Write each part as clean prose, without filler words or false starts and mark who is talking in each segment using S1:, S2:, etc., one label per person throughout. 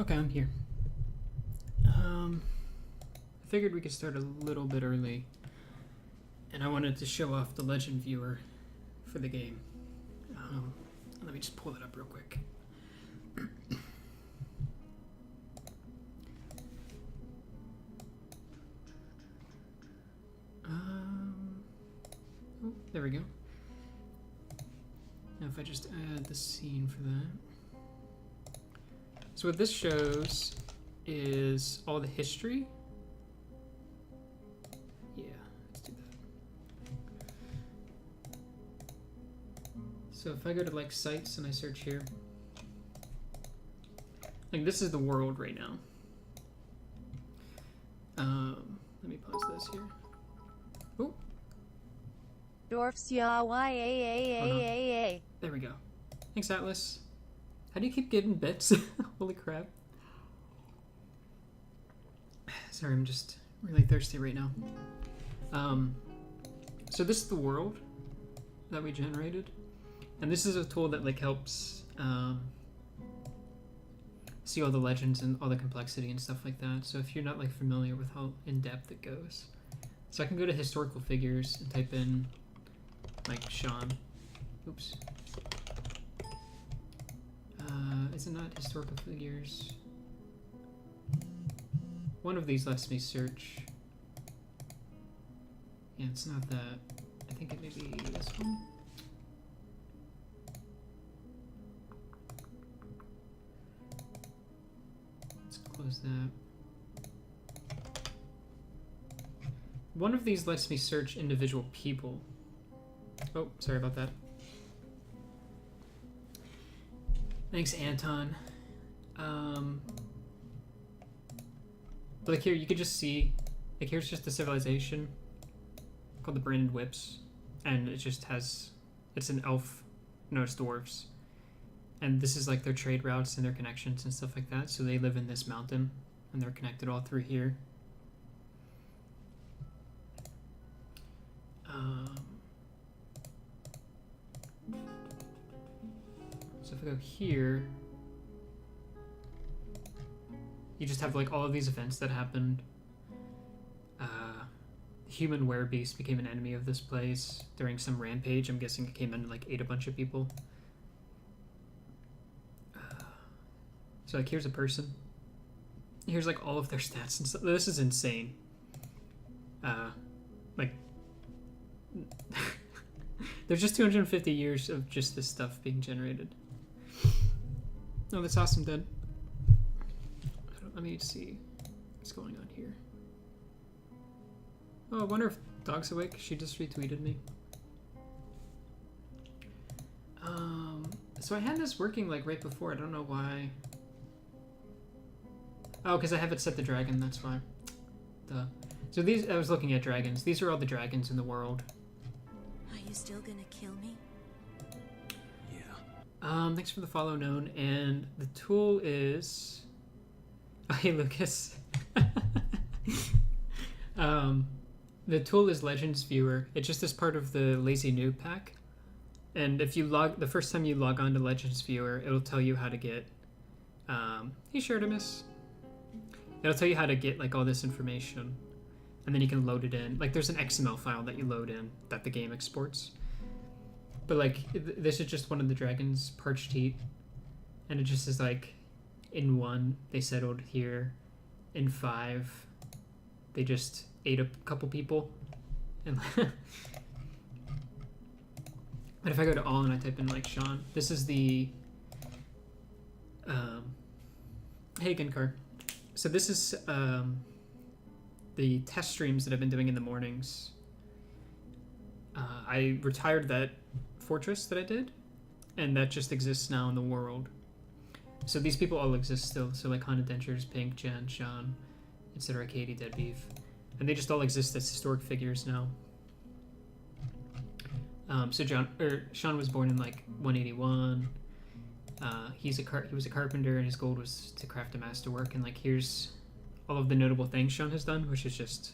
S1: Okay, I'm here. I figured we could start a little bit early, and I wanted to show off the Legend viewer for the game. Let me just pull it up real quick. Oh, there we go. Now if I just add the scene for that. So what this shows is all the history. Yeah, let's do that. So if I go to like sites and I search here, like this is the world right now. Let me pause this here. Oh.
S2: Dwarf's ya.
S1: There we go. Thanks, Atlas. How do you keep getting bits? Holy crap. Sorry, I'm just really thirsty right now. So this is the world that we generated. And this is a tool that like helps see all the legends and all the complexity and stuff like that. So if you're not like familiar with how in-depth it goes. So I can go to historical figures and type in like Sean. Oops. Is it not historical figures? One of these lets me search. Yeah, it's not that. I think it may be this one. Let's close that. One of these lets me search individual people. Oh, sorry about that. Thanks, Anton. But like here, you could just see, like here's just the civilization called the Branded Whips, and it just has, it's an elf, no, it's dwarves, and this is like their trade routes and their connections and stuff like that. So they live in this mountain, and they're connected all through here. So if I go here, you just have like all of these events that happened. Human werebeast became an enemy of this place during some rampage. I'm guessing it came in and like ate a bunch of people. So like here's a person. Here's like all of their stats and stuff. This is insane. Like there's just 250 years of just this stuff being generated. Oh, that's awesome, Dad. Let me see what's going on here. Oh, I wonder if Dog's awake. She just retweeted me. So I had this working like right before. I don't know why. Oh, because I have it set to dragon. That's why. Duh. So these, I was looking at dragons. These are all the dragons in the world.
S2: Are you still gonna kill me?
S1: Yeah. Thanks for the follow, Known. And the tool is... Oh, hey, Lucas. The tool is Legends Viewer. It's just as part of the Lazy Noob pack. And if you the first time you log on to Legends Viewer, it'll tell you how to get, hey Shartimus. It'll tell you how to get like all this information. And then you can load it in. Like there's an XML file that you load in that the game exports. But like, this is just one of the dragons parched heat, and it just is like, in 1 they settled here, in 5 they just ate a couple people, and but if I go to all and I type in like Sean, this is the hey Genkar. So this is the test streams that I've been doing in the mornings. I retired that fortress that I did, and that just exists now in the world. So these people all exist still. So like Haunted Dentures, Pink, Jen, Sean, etc., Katie, Dead Beef, and they just all exist as historic figures now. So Sean was born in like 181. He was a carpenter, and his goal was to craft a masterwork. And like, here's all of the notable things Sean has done, which is just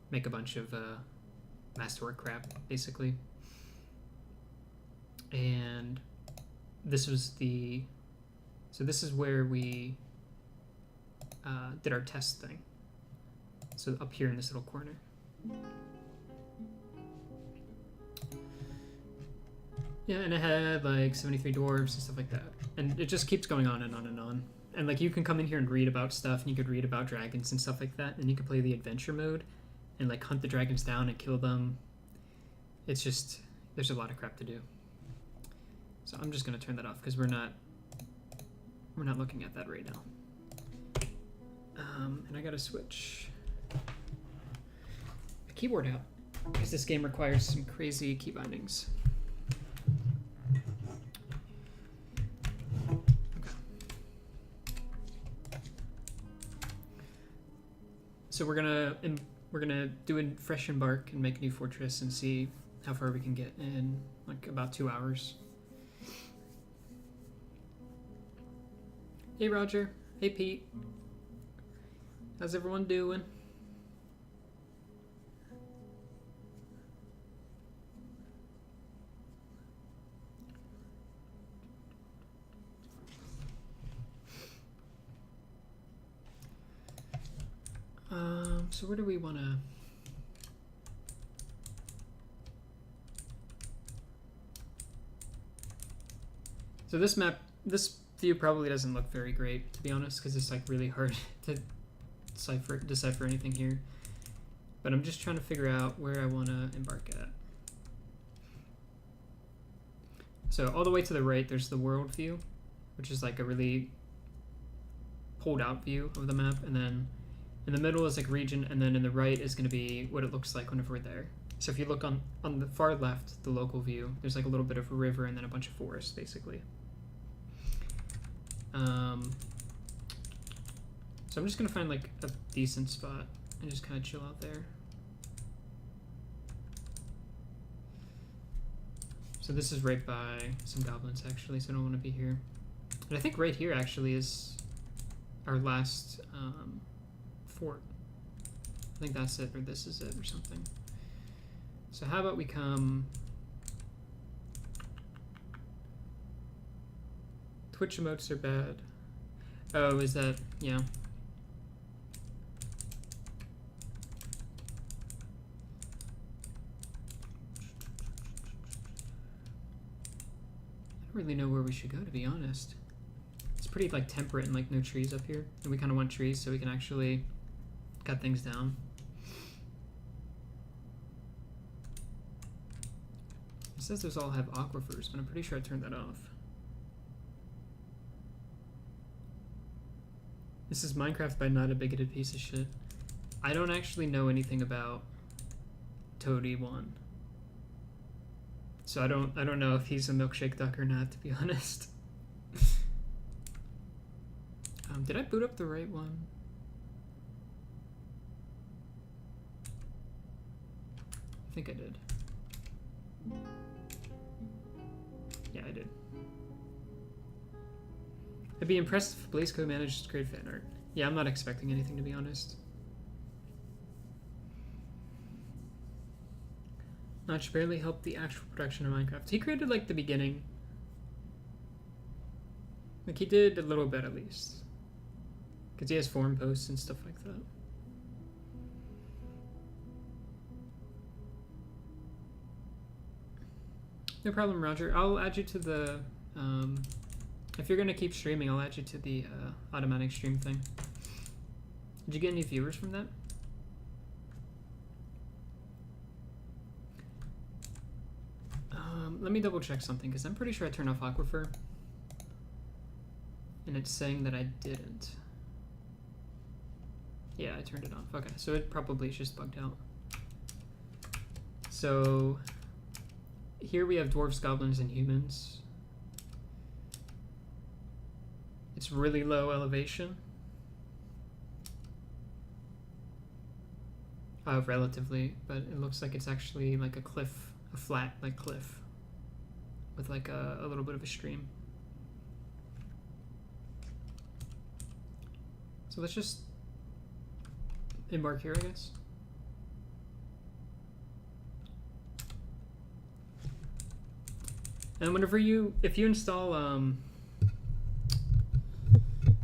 S1: make a bunch of masterwork crap, basically. And this was so this is where we did our test thing. So up here in this little corner. Yeah, and it had like 73 dwarves and stuff like that. And it just keeps going on and on and on. And like, you can come in here and read about stuff, and you could read about dragons and stuff like that, and you could play the adventure mode and like hunt the dragons down and kill them. It's just, there's a lot of crap to do. So I'm just gonna turn that off because we're not looking at that right now. And I gotta switch the keyboard out because this game requires some crazy key bindings. So we're gonna do a fresh embark and make a new fortress and see how far we can get in like about 2 hours. Hey Roger, hey Pete, how's everyone doing? So where do we want to... So this map, this view probably doesn't look very great, to be honest, because it's like really hard to decipher anything here. But I'm just trying to figure out where I want to embark at. So all the way to the right, there's the world view, which is like a really pulled out view of the map, and then in the middle is like region, and then in the right is going to be what it looks like whenever we're there. So if you look on the far left, the local view, there's like a little bit of a river and then a bunch of forest, basically. So I'm just going to find like a decent spot and just kind of chill out there. So this is right by some goblins, actually, so I don't want to be here. And I think right here actually is our last fort. I think that's it, or this is it, or something. So how about we come... Twitch emotes are bad. Oh, is that... yeah. I don't really know where we should go, to be honest. It's pretty like temperate and like no trees up here, and we kind of want trees so we can actually cut things down. It says those all have aquifers, but I'm pretty sure I turned that off. This is Minecraft by Not a Bigoted Piece of Shit. I don't actually know anything about Toady1. So I don't know if he's a milkshake duck or not, to be honest. Did I boot up the right one? I think I did. Yeah, I did. I'd be impressed if Blazeco managed to create fan art. Yeah, I'm not expecting anything, to be honest. Notch barely helped the actual production of Minecraft. He created like the beginning. Like he did a little bit at least. Because he has forum posts and stuff like that. No problem, Roger. I'll add you to the... if you're going to keep streaming, I'll add you to the automatic stream thing. Did you get any viewers from that? Let me double check something, because I'm pretty sure I turned off Aquifer. And it's saying that I didn't. Yeah, I turned it off. Okay, so it probably is just bugged out. So here we have dwarves, goblins, and humans. It's really low elevation. Relatively, but it looks like it's actually like a cliff, a flat like cliff with like a little bit of a stream. So let's just embark here, I guess. And whenever if you install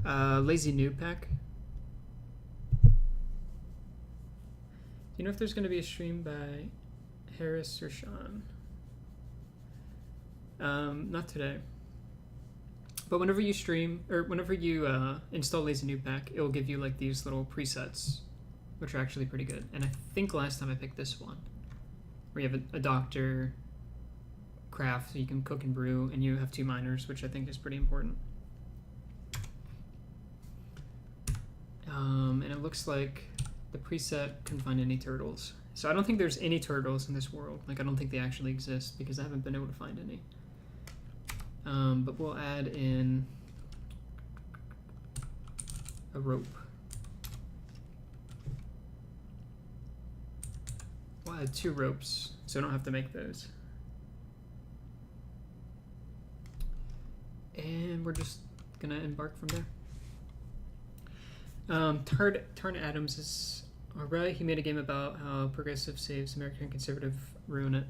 S1: Lazy Noob Pack, do you know if there's going to be a stream by Harris or Sean? Not today. But whenever you stream, or whenever you install Lazy Noob Pack, it will give you like these little presets, which are actually pretty good. And I think last time I picked this one, where you have a doctor, craft, so you can cook and brew, and you have 2 miners, which I think is pretty important. And it looks like the preset couldn't find any turtles. So I don't think there's any turtles in this world. Like, I don't think they actually exist because I haven't been able to find any. But we'll add in a rope. We'll add 2 ropes, so I don't have to make those. And we're just gonna embark from there. Tarn Adams is alright. He made a game about how progressive saves American conservative ruin it.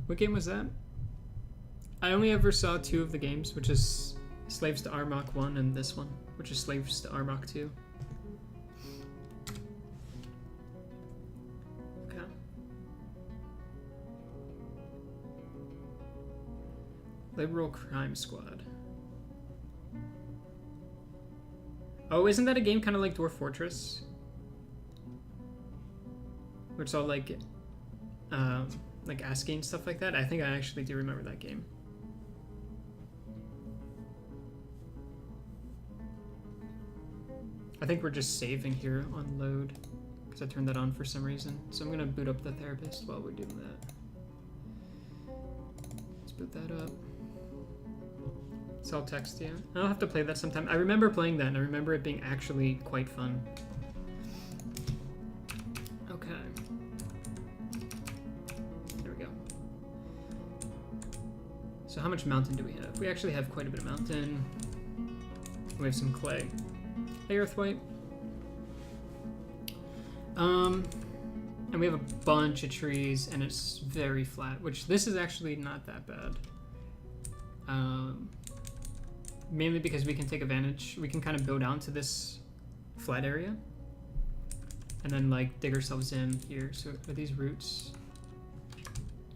S1: What game was that? I only ever saw 2 of the games, which is Slaves to Armok 1 and this one, which is Slaves to Armok 2. Okay. Liberal Crime Squad. Oh, isn't that a game kind of like Dwarf Fortress? Where it's all like ASCII and stuff like that? I think I actually do remember that game. I think we're just saving here on load, because I turned that on for some reason. So I'm gonna boot up the therapist while we're doing that. Let's boot that up. So I'll text you. I'll have to play that sometime. I remember playing that, and I remember it being actually quite fun. Okay. There we go. So how much mountain do we have? We actually have quite a bit of mountain. We have some clay. Hey, Earthwhite. And we have a bunch of trees, and it's very flat, which this is actually not that bad. Mainly because we can take advantage, we can kind of build onto this flat area and then like dig ourselves in here. So are these roots?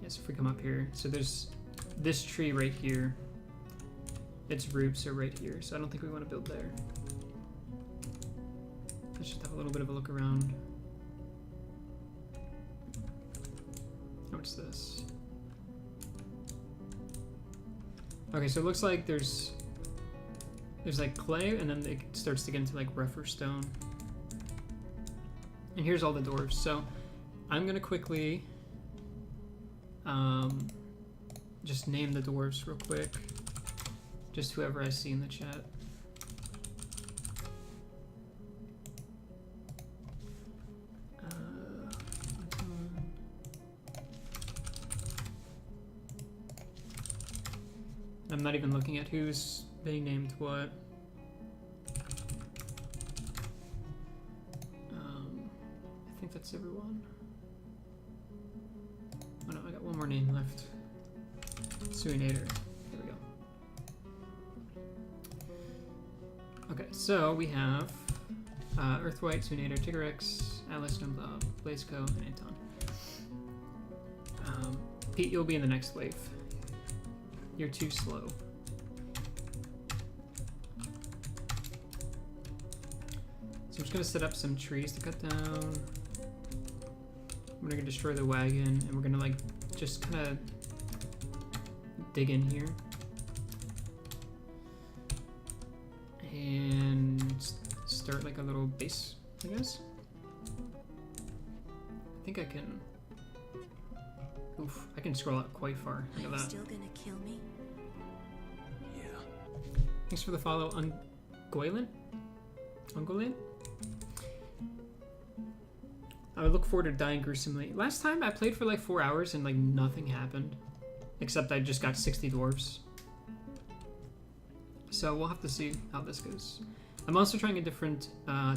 S1: Yes, if we come up here. So there's this tree right here. Its roots are right here. So I don't think we want to build there. Let's just have a little bit of a look around. What's this? Okay, so it looks like there's like clay, and then it starts to get into like rougher stone. And here's all the dwarves. So I'm gonna quickly just name the dwarves real quick. Just whoever I see in the chat. I'm not even looking at who's being named what. I think that's everyone. Oh no, I got one more name left. Suinator. There we go. Okay, so we have Earthwhite, Suinator, Tigrex, Alice, Snowblob, Blazeco, and Anton. Pete, you'll be in the next wave. You're too slow. So I'm just gonna set up some trees to cut down. We're gonna destroy the wagon, and we're gonna like just kind of dig in here and start like a little base, I guess. I think I can. Oof, I can scroll out quite far. Look at
S2: Are you
S1: that.
S2: still gonna kill me?
S3: Yeah.
S1: Thanks for the follow, Ungoylan. I would look forward to dying gruesomely. Last time I played for like 4 hours and like nothing happened. Except I just got 60 dwarves. So we'll have to see how this goes. I'm also trying a different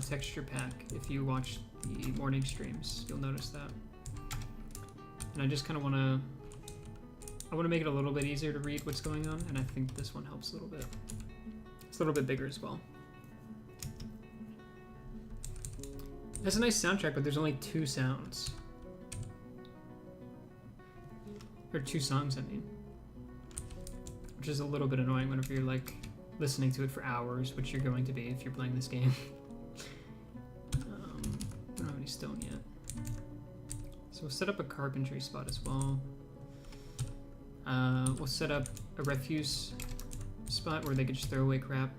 S1: texture pack. If you watch the morning streams, you'll notice that. And I just kind of want to... I want to make it a little bit easier to read what's going on, and I think this one helps a little bit. It's a little bit bigger as well. It has a nice soundtrack, but there's only 2 sounds. Or 2 songs, I mean. Which is a little bit annoying whenever you're like listening to it for hours, which you're going to be if you're playing this game. I don't have any stone yet. So we'll set up a carpentry spot as well. We'll set up a refuse spot where they could just throw away crap,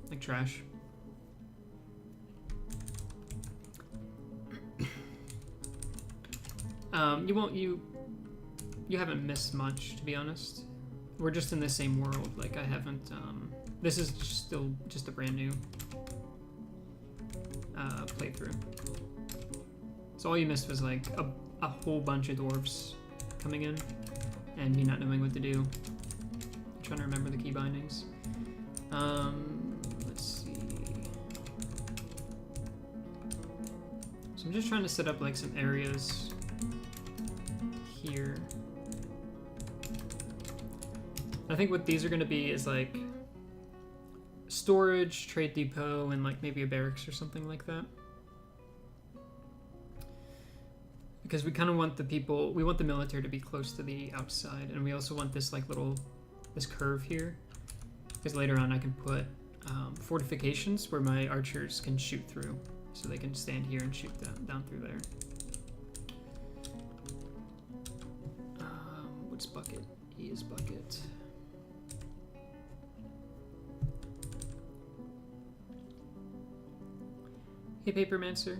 S1: like trash. You haven't missed much, to be honest. We're just in the same world. Like I haven't. This is still just a brand new playthrough. So all you missed was like a whole bunch of dwarves coming in, and me not knowing what to do. I'm trying to remember the key bindings. Let's see. So I'm just trying to set up like some areas here. I think what these are going to be is like storage, trade depot, and like maybe a barracks or something like that. Because we kind of want we want the military to be close to the outside, and we also want this like this curve here. Because later on I can put fortifications where my archers can shoot through, so they can stand here and shoot down through there. What's bucket? E is bucket. Hey, Papermancer.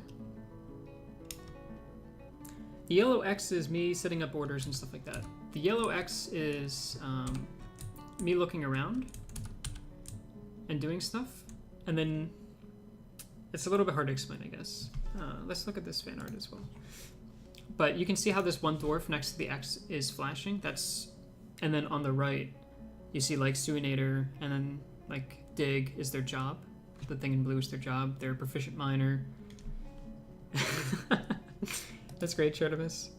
S1: The yellow X is me setting up orders and stuff like that. The yellow X is me looking around and doing stuff. And then it's a little bit hard to explain, I guess. Let's look at this fan art as well. But you can see how this one dwarf next to the X is flashing. And then on the right, you see like Suinator, and then like dig is their job. The thing in blue is their job. They're a proficient miner. That's great, Chartimus.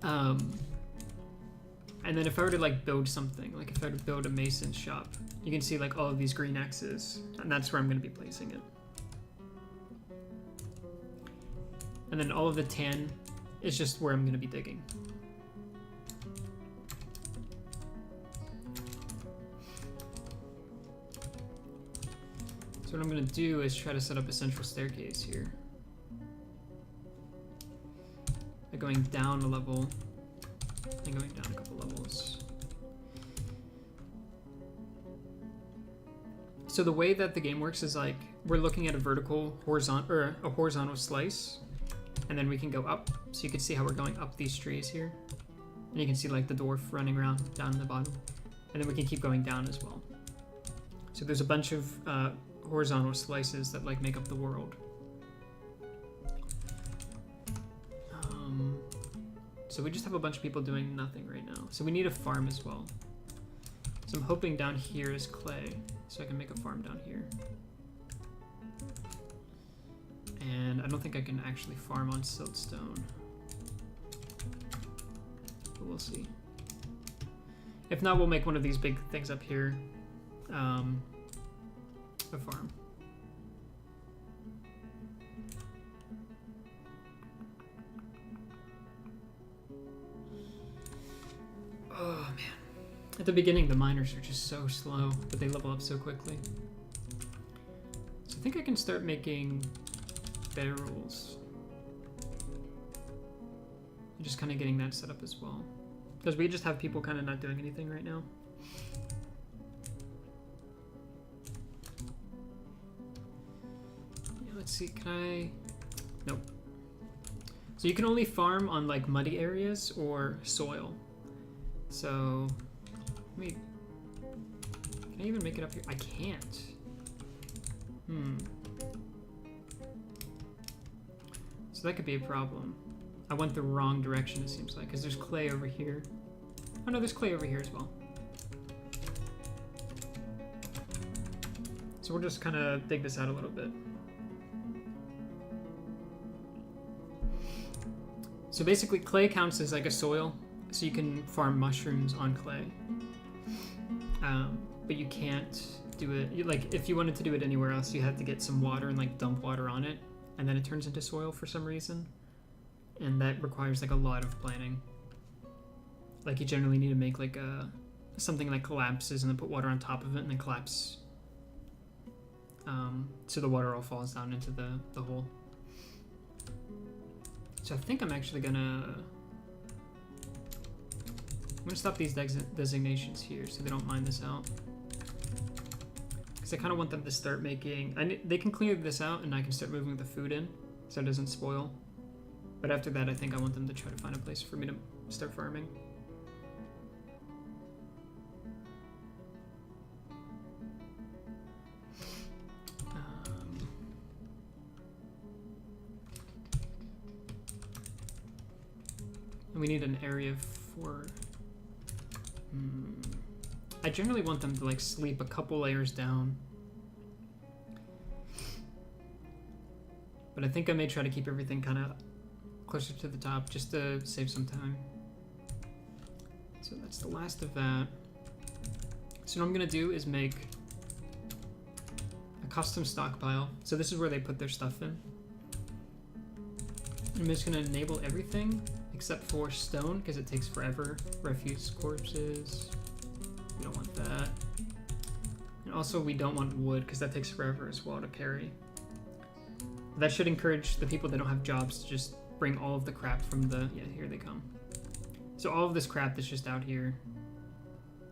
S1: And then if I were to like build something, like if I were to build a mason shop, you can see like all of these green X's, and that's where I'm going to be placing it. And then all of the tan is just where I'm going to be digging. So what I'm going to do is try to set up a central staircase here. By going down a level and going down a couple levels. So the way that the game works is like we're looking at a horizontal slice, and then we can go up. So you can see how we're going up these trees here, and you can see like the dwarf running around down in the bottom, and then we can keep going down as well. So there's a bunch of horizontal slices that like make up the world. So we just have a bunch of people doing nothing right now. So we need a farm as well. So I'm hoping down here is clay, so I can make a farm down here. And I don't think I can actually farm on siltstone, but we'll see. If not, we'll make one of these big things up here a farm. Oh man. At the beginning, the miners are just so slow, but they level up so quickly. So I think I can start making barrels. And just kind of getting that set up as well. Because we just have people kind of not doing anything right now. Yeah, let's see, can I... Nope. So you can only farm on like muddy areas or soil. So, let me... Can I even make it up here? I can't. So that could be a problem. I went the wrong direction, it seems like, because there's clay over here. Oh no, there's clay over here as well. So we'll just kind of dig this out a little bit. So basically, clay counts as like a soil, so you can farm mushrooms on clay. But you can't do it, like if you wanted to do it anywhere else, you have to get some water and like dump water on it, and then it turns into soil for some reason. And that requires like a lot of planning. Like you generally need to make like something that collapses and then put water on top of it and then collapse. So the water all falls down into the hole. So I think I'm actually I'm gonna stop these designations here so they don't mine this out. Because I kind of want them to start making... they can clear this out and I can start moving the food in so it doesn't spoil. But after that, I think I want them to try to find a place for me to start farming. And we need an area for... I generally want them to like sleep a couple layers down. But I think I may try to keep everything kind of closer to the top just to save some time. So that's the last of that. So what I'm gonna do is make a custom stockpile. So this is where they put their stuff in. I'm just gonna enable everything except for stone because it takes forever. Refuse corpses. We don't want that. And also we don't want wood because that takes forever as well to carry. That should encourage the people that don't have jobs to just bring all of the crap from the... Yeah, here they come. So all of this crap that's just out here,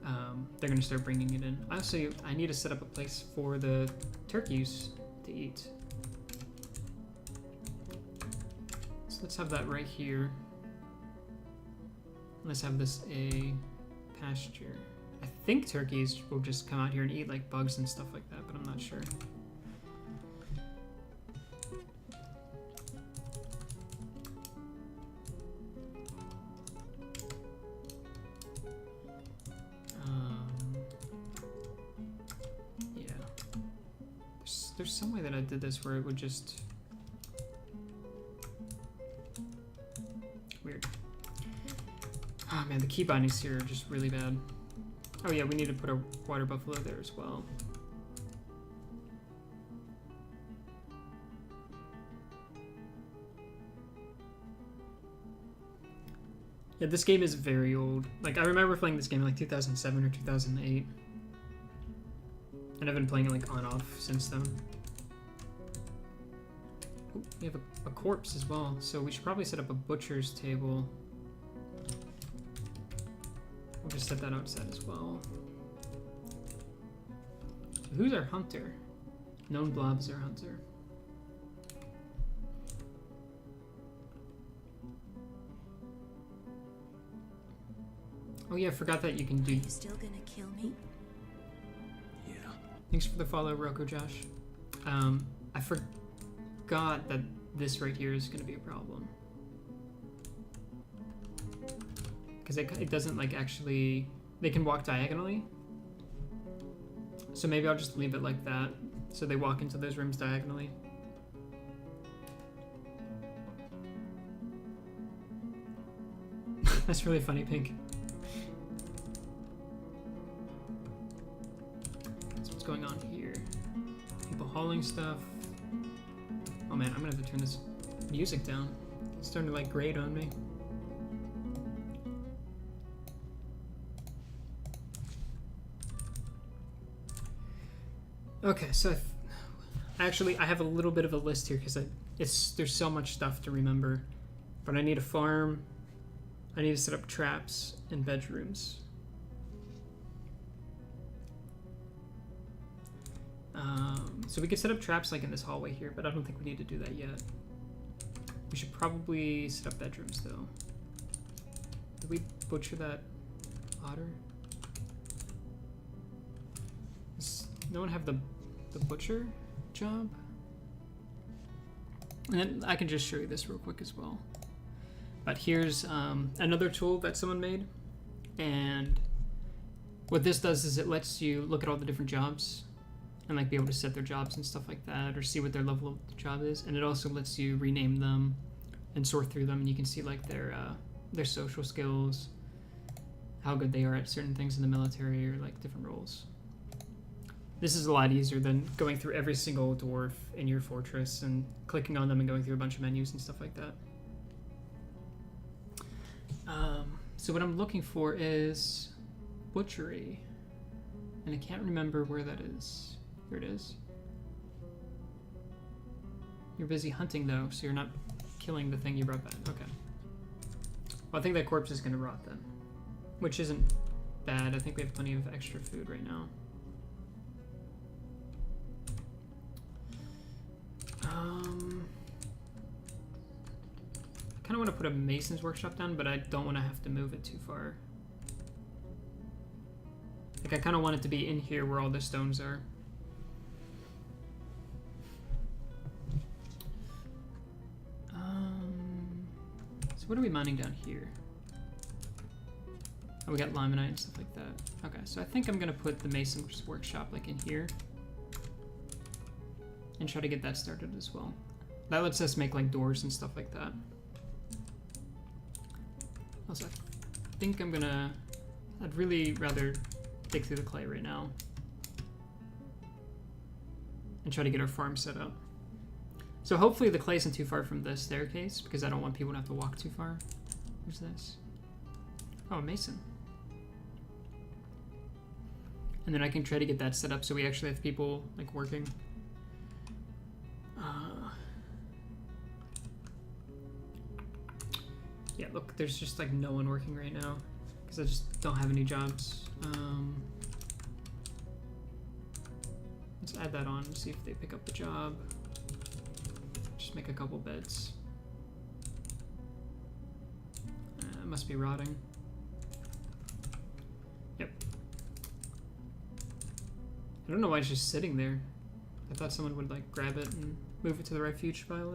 S1: they're going to start bringing it in. Also, I need to set up a place for the turkeys to eat. So let's have that right here. Let's have this a pasture. I think turkeys will just come out here and eat like bugs and stuff like that, but I'm not sure. Yeah. There's some way that I did this where it would just... Weird. Oh man, the key bindings here are just really bad. Oh yeah, we need to put a water buffalo there as well. Yeah, this game is very old. Like, I remember playing this game in like 2007 or 2008. And I've been playing it like on-off since then. Ooh, we have a corpse as well, so we should probably set up a butcher's table. We'll just set that outside as well. So who's our hunter? Known Blob's our hunter. Oh yeah, I forgot that you can do...
S2: Are you still gonna kill me?
S3: Yeah.
S1: Thanks for the follow, Roku Josh. I forgot that this right here is gonna be a problem. Because it doesn't like actually... They can walk diagonally. So maybe I'll just leave it like that. So they walk into those rooms diagonally. That's really funny, Pink. That's what's going on here. People hauling stuff. Oh man, I'm gonna have to turn this music down. It's starting to like grate on me. Okay, so actually I have a little bit of a list here because there's so much stuff to remember. But I need a farm. I need to set up traps and bedrooms. So we could set up traps like in this hallway here, but I don't think we need to do that yet. We should probably set up bedrooms though. Did we butcher that otter? Does no one have the butcher job? And then I can just show you this real quick as well. But here's another tool that someone made. And what this does is it lets you look at all the different jobs and like be able to set their jobs and stuff like that, or see what their level of the job is. And it also lets you rename them and sort through them, and you can see like their social skills, how good they are at certain things in the military, or like different roles. This is a lot easier than going through every single dwarf in your fortress and clicking on them and going through a bunch of menus and stuff like that. So what I'm looking for is butchery, and I can't remember where that is. Here it is. You're busy hunting though, so you're not killing the thing you brought back. Okay. Well, I think that corpse is gonna rot then, which isn't bad. I think we have plenty of extra food right now. I kind of want to put a mason's workshop down, but I don't want to have to move it too far. Like, I kind of want it to be in here where all the stones are. So what are we mining down here? Oh, we got limonite and stuff like that. Okay, so I think I'm going to put the mason's workshop, like, in here. And try to get that started as well. That lets us make, like, doors and stuff like that. Also, I think I'm gonna... I'd really rather dig through the clay right now. And try to get our farm set up. So hopefully the clay isn't too far from the staircase, because I don't want people to have to walk too far. Who's this? Oh, a mason. And then I can try to get that set up so we actually have people, like, working. Yeah, look, there's just like no one working right now because I just don't have any jobs. Let's add that on and see if they pick up the job. Just make a couple beds. It must be rotting. Yep. I don't know why it's just sitting there. I thought someone would like grab it and move it to the refuse pile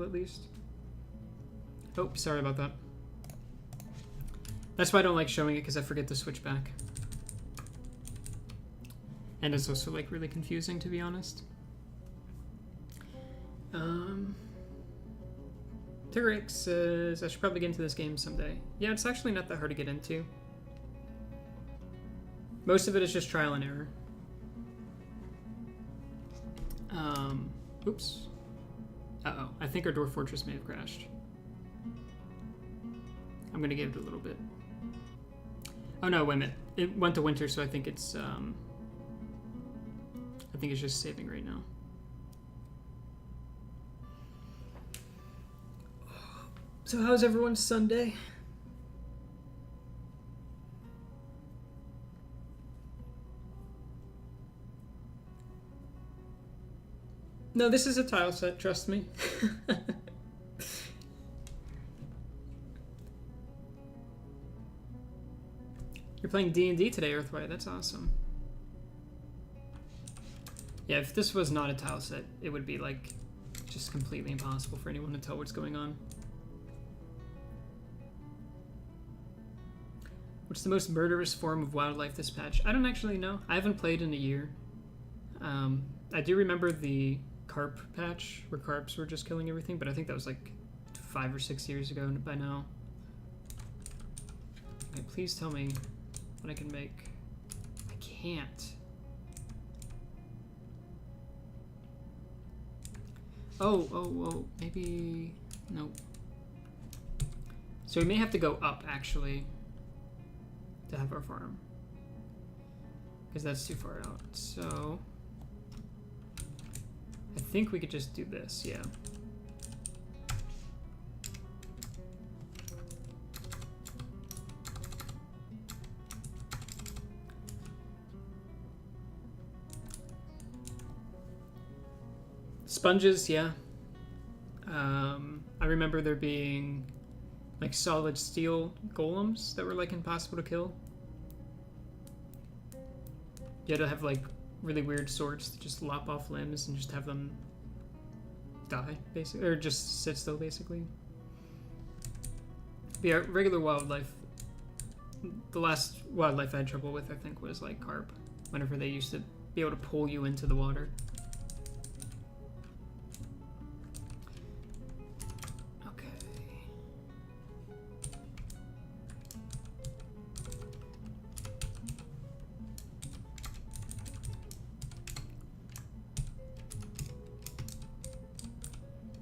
S1: at least. Oh, sorry about that. That's why I don't like showing it, because I forget to switch back. And it's also like really confusing, to be honest. Tigrick says I should probably get into this game someday. Yeah, it's actually not that hard to get into. Most of it is just trial and error. Oops. Uh-oh. I think our dwarf fortress may have crashed. I'm gonna give it a little bit. Oh no, wait a minute. It went to winter, so I think it's just saving right now. So how's everyone's Sunday? No, this is a tile set, trust me. You're playing D&D today, Earthwhite. That's awesome. Yeah, if this was not a tile set, it would be like just completely impossible for anyone to tell what's going on. What's the most murderous form of wildlife this patch? I don't actually know. I haven't played in a year. I do remember the carp patch where carps were just killing everything, but I think that was like 5 or 6 years ago by now. Okay, please tell me what I can make. I can't. Oh, maybe... Nope. So we may have to go up, actually, to have our farm. Because that's too far out. So... I think we could just do this, yeah. Sponges, yeah. I remember there being like solid steel golems that were like impossible to kill. You had to have like really weird swords to just lop off limbs and just have them die, basically, or just sit still, basically. But yeah, regular wildlife. The last wildlife I had trouble with, I think, was like carp. Whenever they used to be able to pull you into the water.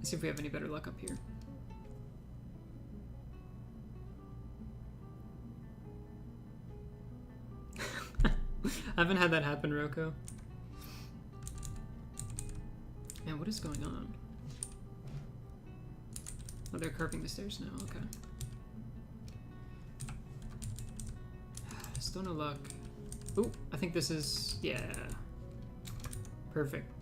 S1: See if we have any better luck up here. I haven't had that happen, Roko. Man, what is going on? Oh, they're carving the stairs now. Okay. Still no luck. Ooh, I think this is... yeah. Perfect.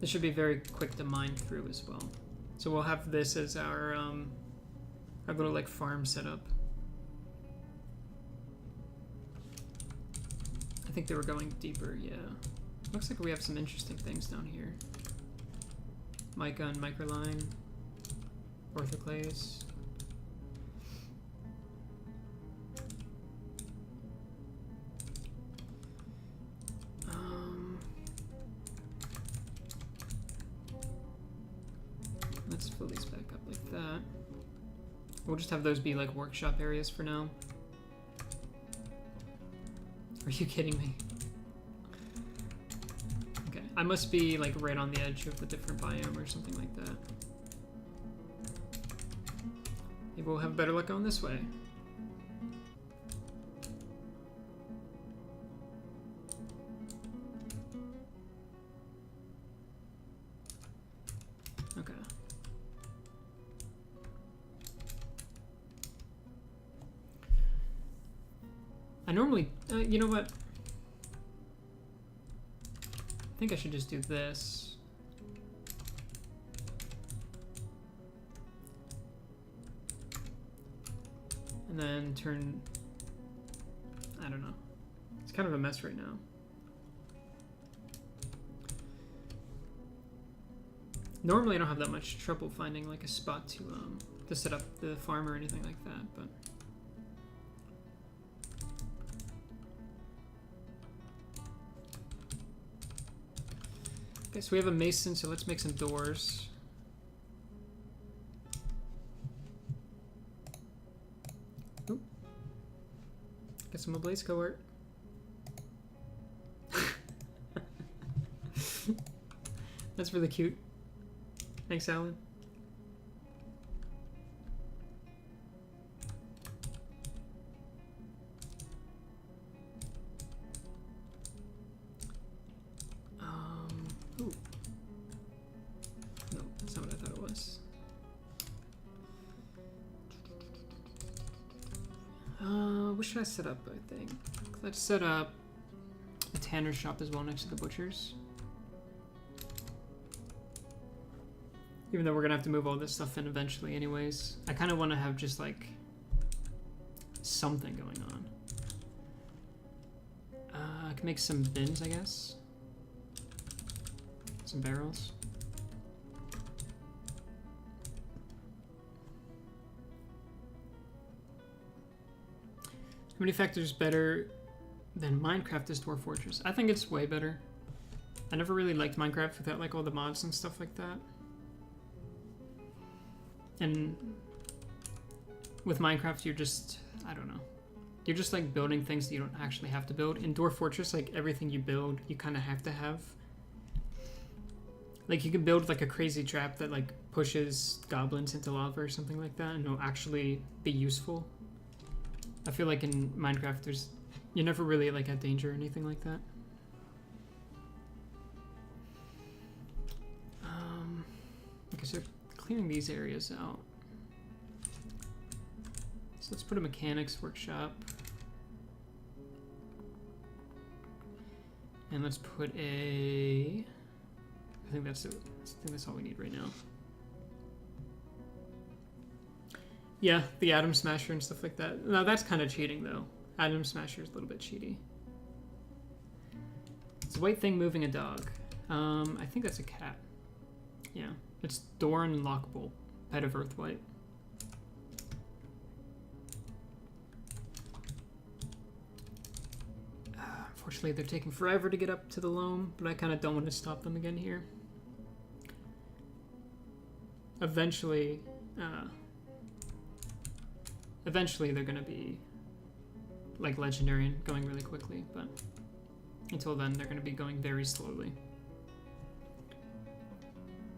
S1: This should be very quick to mine through as well. So we'll have this as our little like farm setup. I think they were going deeper, yeah. Looks like we have some interesting things down here. Mica and microline, orthoclase. Let's fill these back up like that. We'll just have those be like workshop areas for now. Are you kidding me? Okay, I must be like right on the edge of the different biome or something like that. Maybe we'll have better luck going this way. Okay. I normally, you know what? I think I should just do this. And then turn, I don't know. It's kind of a mess right now. Normally I don't have that much trouble finding like a spot to set up the farm or anything like that, but okay, so we have a mason, so let's make some doors. Oop. Get some blaze cohort. That's really cute. Thanks, Alan. Ooh. No, that's not what I thought it was. What should I set up, I think? Let's set up a tanner's shop as well next to the butcher's. Even though we're gonna have to move all this stuff in eventually anyways. I kind of want to have just like something going on. I can make some bins, I guess. Some barrels. How many factors better than Minecraft is Dwarf Fortress? I think it's way better. I never really liked Minecraft without like all the mods and stuff like that. And with Minecraft, you're just, I don't know. You're just like building things that you don't actually have to build. In Dwarf Fortress, like everything you build, you kind of have to have. Like you can build like a crazy trap that like pushes goblins into lava or something like that and it'll actually be useful. I feel like in Minecraft, you're never really like at danger or anything like that. Okay, so clearing these areas out. So let's put a mechanics workshop. And let's put a... I think that's all we need right now. Yeah, the Atom Smasher and stuff like that. No, that's kind of cheating though. Atom Smasher is a little bit cheaty. It's a white thing moving a dog. I think that's a cat. Yeah, it's Doran Lockbolt, pet of Earthwhite. Unfortunately, they're taking forever to get up to the loam, but I kind of don't want to stop them again here. Eventually they're going to be like legendary and going really quickly, but until then, they're going to be going very slowly.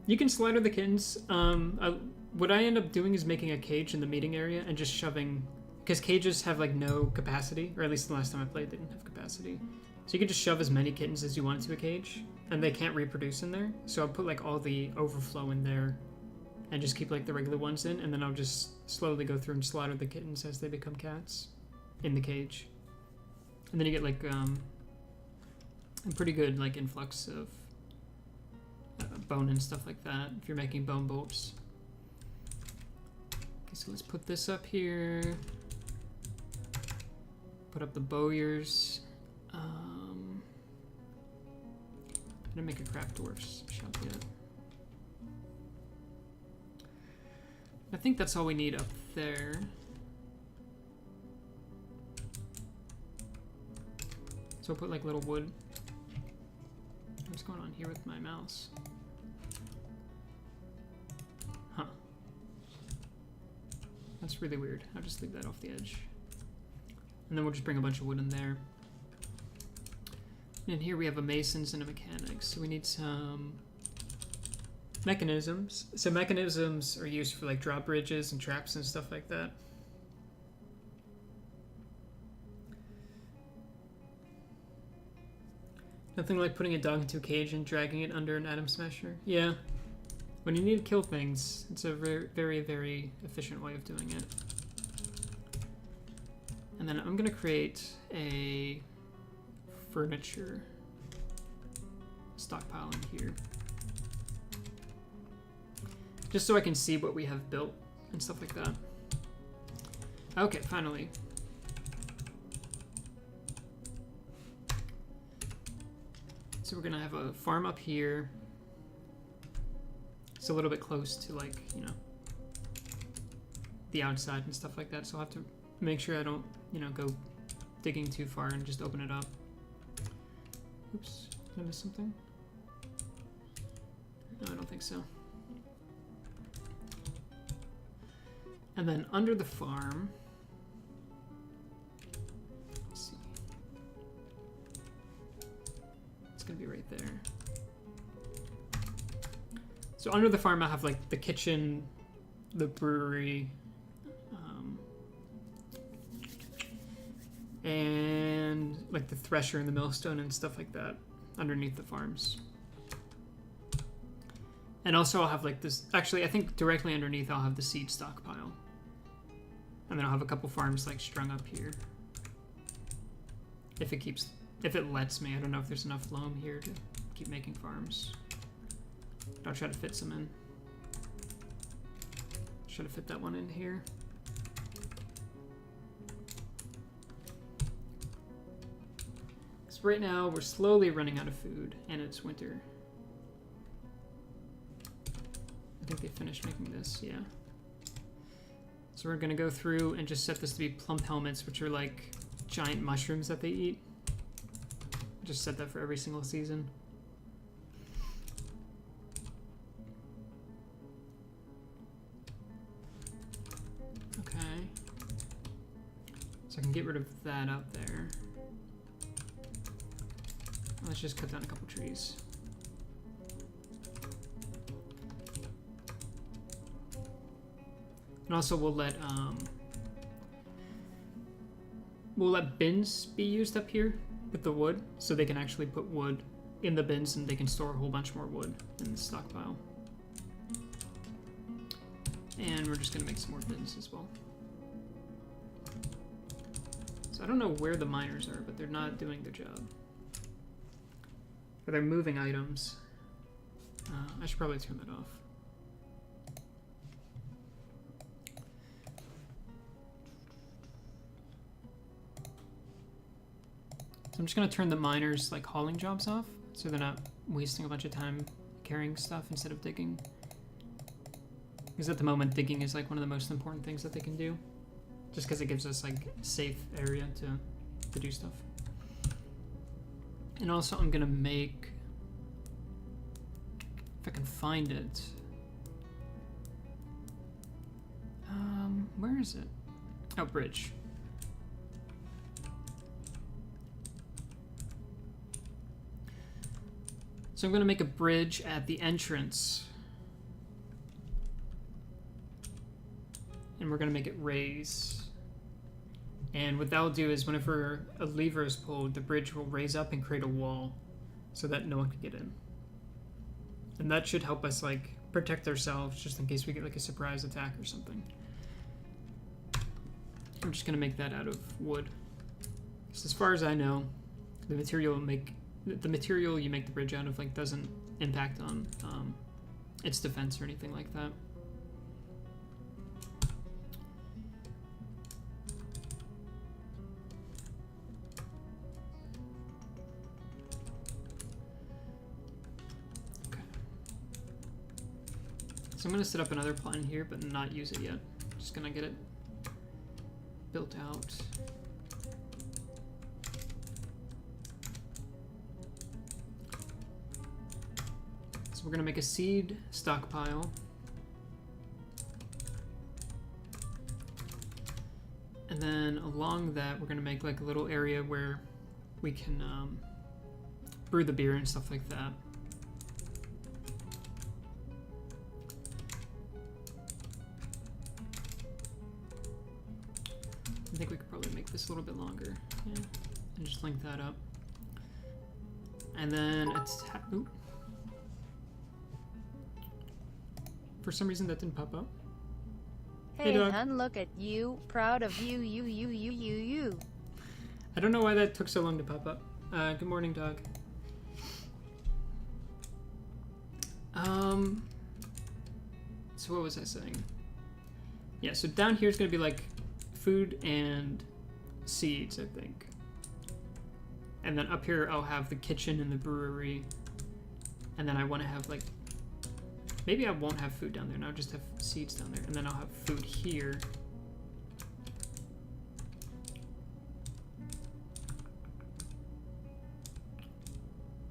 S1: You can slaughter the kittens. What I end up doing is making a cage in the meeting area and just shoving... Because cages have like no capacity, or at least the last time I played they didn't have capacity. So you can just shove as many kittens as you want into a cage, and they can't reproduce in there. So I'll put like all the overflow in there, and just keep like the regular ones in, and then I'll just slowly go through and slaughter the kittens as they become cats in the cage. And then you get like a pretty good like influx of bone and stuff like that if you're making bone bolts. Okay, so let's put this up here. Put up the bowyers. I didn't make a craft dwarf's shop yet. I think that's all we need up there. So I'll put like little wood. What's going on here with my mouse? Huh. That's really weird. I'll just leave that off the edge. And then we'll just bring a bunch of wood in there. And here we have a masons and a mechanics. So we need some mechanisms. So mechanisms are used for like drawbridges and traps and stuff like that. Nothing like putting a dog into a cage and dragging it under an Atom Smasher. Yeah. When you need to kill things, it's a very, very, very efficient way of doing it. And then I'm going to create a furniture stockpile in here. Just so I can see what we have built and stuff like that. Okay, finally. So we're going to have a farm up here. It's a little bit close to like, you know, the outside and stuff like that. So I'll have to make sure I don't, you know, go digging too far and just open it up. Oops, did I miss something? No, I don't think so. And then under the farm, let's see. It's gonna be right there. So under the farm I have like the kitchen, the brewery, and like the thresher and the millstone and stuff like that underneath the farms. And also I'll have like this, actually I think directly underneath I'll have the seed stockpile. And then I'll have a couple farms like strung up here. If it lets me. I don't know if there's enough loam here to keep making farms. But I'll try to fit some in. Try to fit that one in here. Right now, we're slowly running out of food, and it's winter. I think they finished making this, yeah. So we're gonna go through and just set this to be plump helmets, which are like giant mushrooms that they eat. Just set that for every single season. Okay. So I can get rid of that out there. Let's just cut down a couple trees. And also we'll let we'll let bins be used up here with the wood, so they can actually put wood in the bins and they can store a whole bunch more wood in the stockpile. And we're just gonna make some more bins as well. So I don't know where the miners are, but they're not doing their job. Or they're moving items. I should probably turn that off. So I'm just gonna turn the miners like hauling jobs off, so they're not wasting a bunch of time carrying stuff instead of digging. Because at the moment, digging is like one of the most important things that they can do, just because it gives us like a safe area to do stuff. And also, I'm gonna make, if I can find it. Where is it? Oh, bridge. So I'm going to make a bridge at the entrance. And we're going to make it raise. And what that'll do is whenever a lever is pulled, the bridge will raise up and create a wall so that no one can get in. And that should help us like protect ourselves just in case we get like a surprise attack or something. I'm just going to make that out of wood. So as far as I know, the material you make the bridge out of like doesn't impact on its defense or anything like that. Okay. So I'm gonna set up another plan here, but not use it yet. Just gonna get it built out. We're gonna make a seed stockpile. And then along that, we're gonna make like a little area where we can brew the beer and stuff like that. I think we could probably make this a little bit longer. Yeah. And just link that up. And then it's for some reason that didn't pop up.
S4: Hey,
S1: dog.
S4: hun, look at you. Proud of you, you.
S1: I don't know why that took so long to pop up. Good morning, dog. So what was I saying? Yeah, so down here is going to be like food and seeds, I think. And then up here I'll have the kitchen and the brewery. And then I want to have like, maybe I won't have food down there, and I'll just have seeds down there. And then I'll have food here.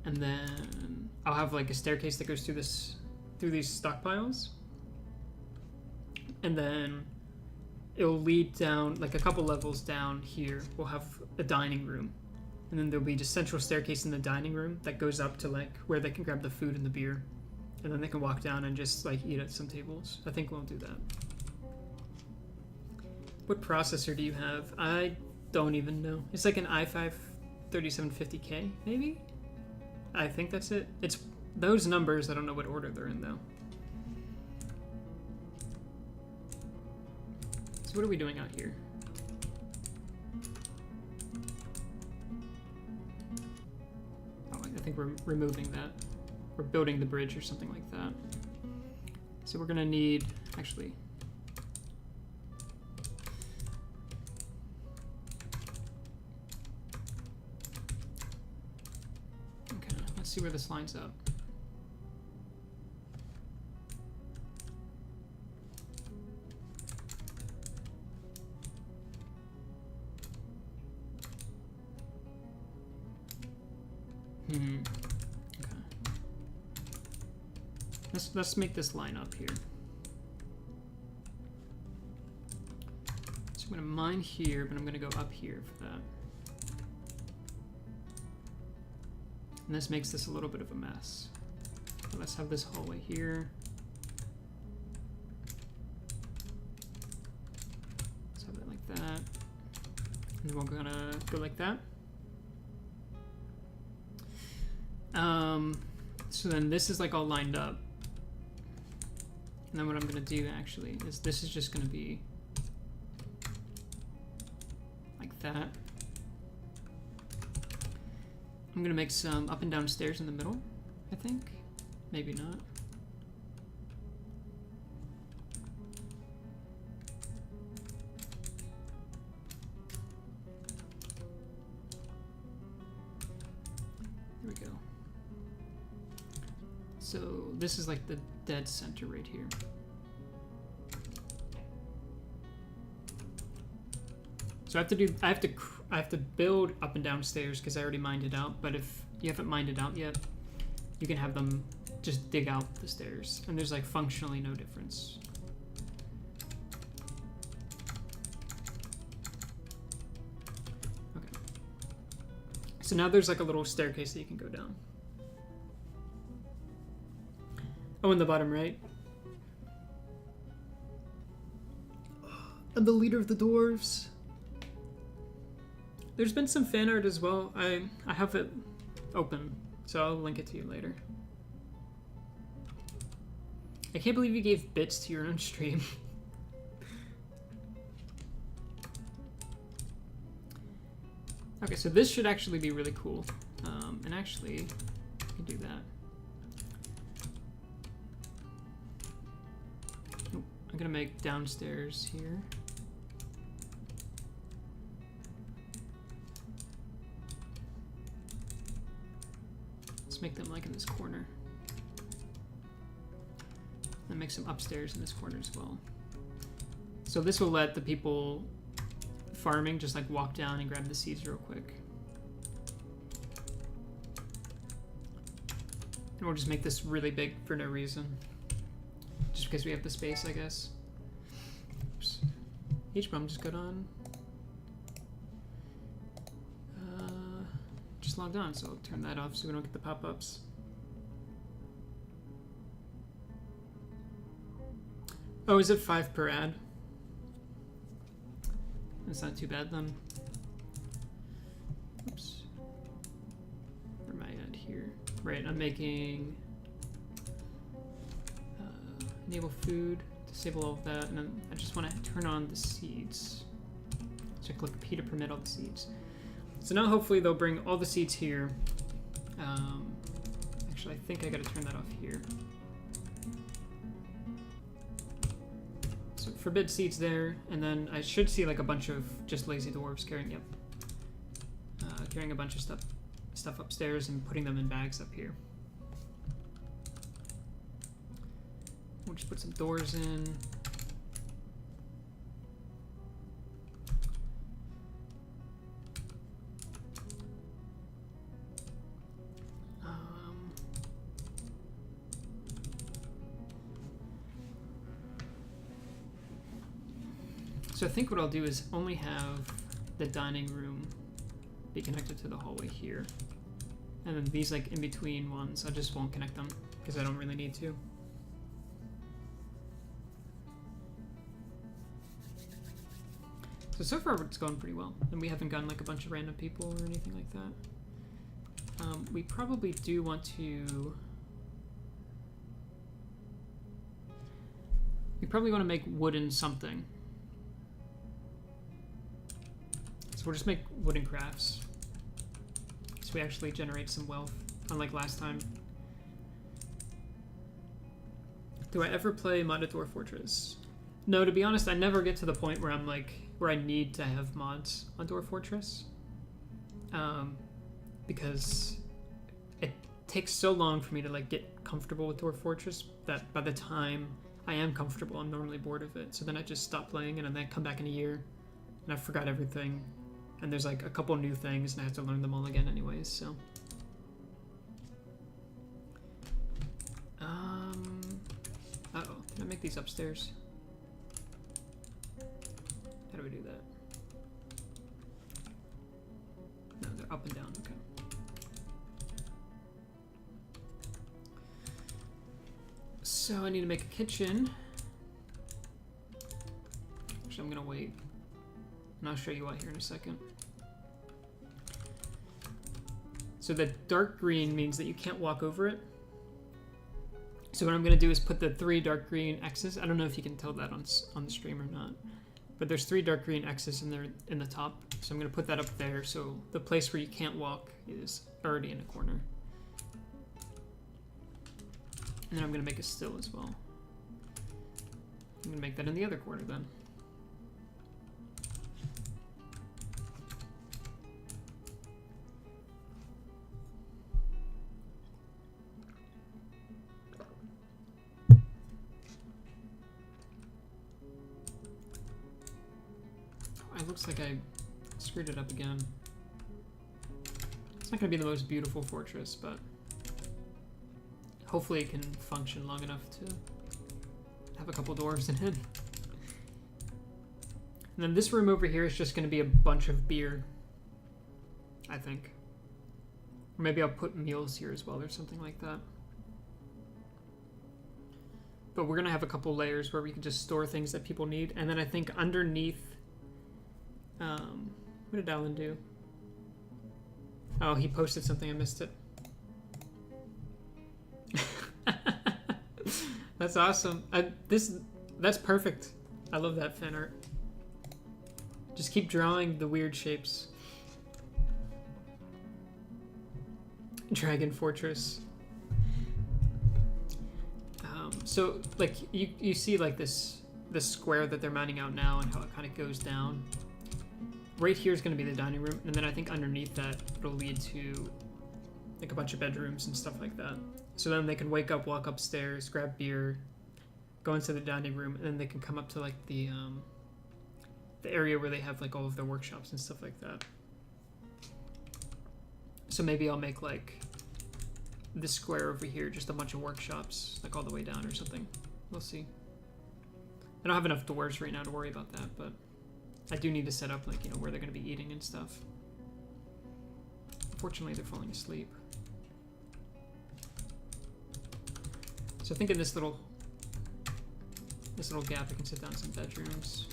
S1: And then I'll have like a staircase that goes through these stockpiles. And then it'll lead down, like a couple levels down here, we'll have a dining room. And then there'll be just central staircase in the dining room that goes up to like where they can grab the food and the beer. And then they can walk down and just like eat at some tables. I think we'll do that. What processor do you have? I don't even know. It's like an i5 3750K, maybe? I think that's it. It's those numbers, I don't know what order they're in though. So what are we doing out here? Oh, I think we're removing that. We're building the bridge or something like that. So we're gonna need, actually, okay, let's see where this lines up. Okay. Let's make this line up here. So I'm gonna mine here, but I'm gonna go up here for that. And this makes this a little bit of a mess. So let's have this hallway here. Let's have it like that. And then we're gonna go like that. So then this is like all lined up. And then what I'm gonna do actually is this is just gonna be like that. I'm gonna make some up and down stairs in the middle, I think. Maybe not. There we go. So this is like the dead center right here. So I have to build up and down stairs because I already mined it out, but if you haven't mined it out yet, you can have them just dig out the stairs, and there's like functionally no difference. Okay. So now there's like a little staircase that you can go down. Oh, in the bottom right. I'm the leader of the dwarves. There's been some fan art as well. I have it open, so I'll link it to you later. I can't believe you gave bits to your own stream. Okay, so this should actually be really cool. And actually, you can do that. Oh, I'm gonna make downstairs here. Let's make them like in this corner. And make some upstairs in this corner as well. So this will let the people farming just like walk down and grab the seeds real quick. And we'll just make this really big for no reason. Just because we have the space, I guess. Oops. Each bomb just got on. Just logged on, so I'll turn that off so we don't get the pop-ups. Oh, is it 5 per ad? That's not too bad then. Oops. Where am I at here? Right, I'm making enable food, disable all of that, and then I just want to turn on the seeds. So I click P to permit all the seeds. So now hopefully they'll bring all the seeds here. Actually, I think I gotta turn that off here. So forbid seeds there, and then I should see like a bunch of just lazy dwarves carrying, yep. Carrying a bunch of stuff upstairs and putting them in bags up here. We'll just put some doors in. So I think what I'll do is only have the dining room be connected to the hallway here. And then these like in between ones, I just won't connect them because I don't really need to. So far it's going pretty well. And we haven't gotten like a bunch of random people or anything like that. We probably do want to... We probably want to make wooden something. We'll just make wooden crafts. So we actually generate some wealth, unlike last time. Do I ever play modded Dwarf Fortress? No, to be honest, I never get to the point where I'm like, where I need to have mods on Dwarf Fortress. Because it takes so long for me to like get comfortable with Dwarf Fortress that by the time I am comfortable, I'm normally bored of it. So then I just stop playing it and then come back in a year and I forgot everything. And there's like a couple new things and I have to learn them all again anyways, so. Uh-oh, can I make these upstairs? How do we do that? No, they're up and down, okay. So I need to make a kitchen. Actually, I'm gonna wait. And I'll show you what here in a second. So the dark green means that you can't walk over it. So what I'm going to do is put the 3 dark green X's. I don't know if you can tell that on the stream or not. But there's 3 dark green X's in there in the top. So I'm going to put that up there so the place where you can't walk is already in a corner. And then I'm going to make a still as well. I'm going to make that in the other corner then. It looks like I screwed it up again. It's not going to be the most beautiful fortress, but hopefully it can function long enough to have a couple dwarves in it. And then this room over here is just going to be a bunch of beer, I think. Or maybe I'll put meals here as well or something like that. But we're going to have a couple layers where we can just store things that people need. And then I think underneath... what did Alan do? Oh, he posted something. I missed it. That's awesome. That's perfect. I love that fan art. Just keep drawing the weird shapes. Dragon Fortress. So like you see like this square that they're mining out now and how it kind of goes down. Right here is going to be the dining room, and then I think underneath that it'll lead to like a bunch of bedrooms and stuff like that. So then they can wake up, walk upstairs, grab beer, go into the dining room, and then they can come up to like the area where they have like all of their workshops and stuff like that. So maybe I'll make like this square over here just a bunch of workshops, like all the way down or something. We'll see. I don't have enough doors right now to worry about that, but I do need to set up, like, you know, where they're going to be eating and stuff. Unfortunately, they're falling asleep. So I think in this little gap, I can sit down some bedrooms.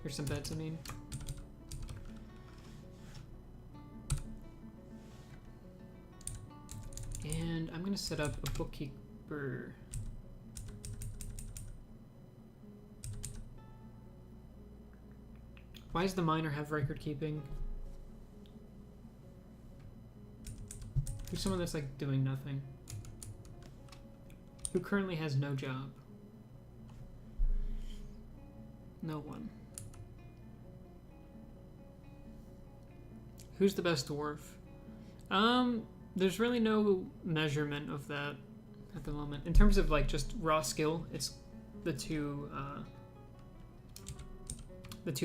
S1: Or some beds, I mean. And I'm going to set up a bookkeeper. Why does the miner have record keeping? Who's someone that's like doing nothing? Who currently has no job? No one. Who's the best dwarf? There's really no measurement of that at the moment. In terms of like just raw skill, it's the two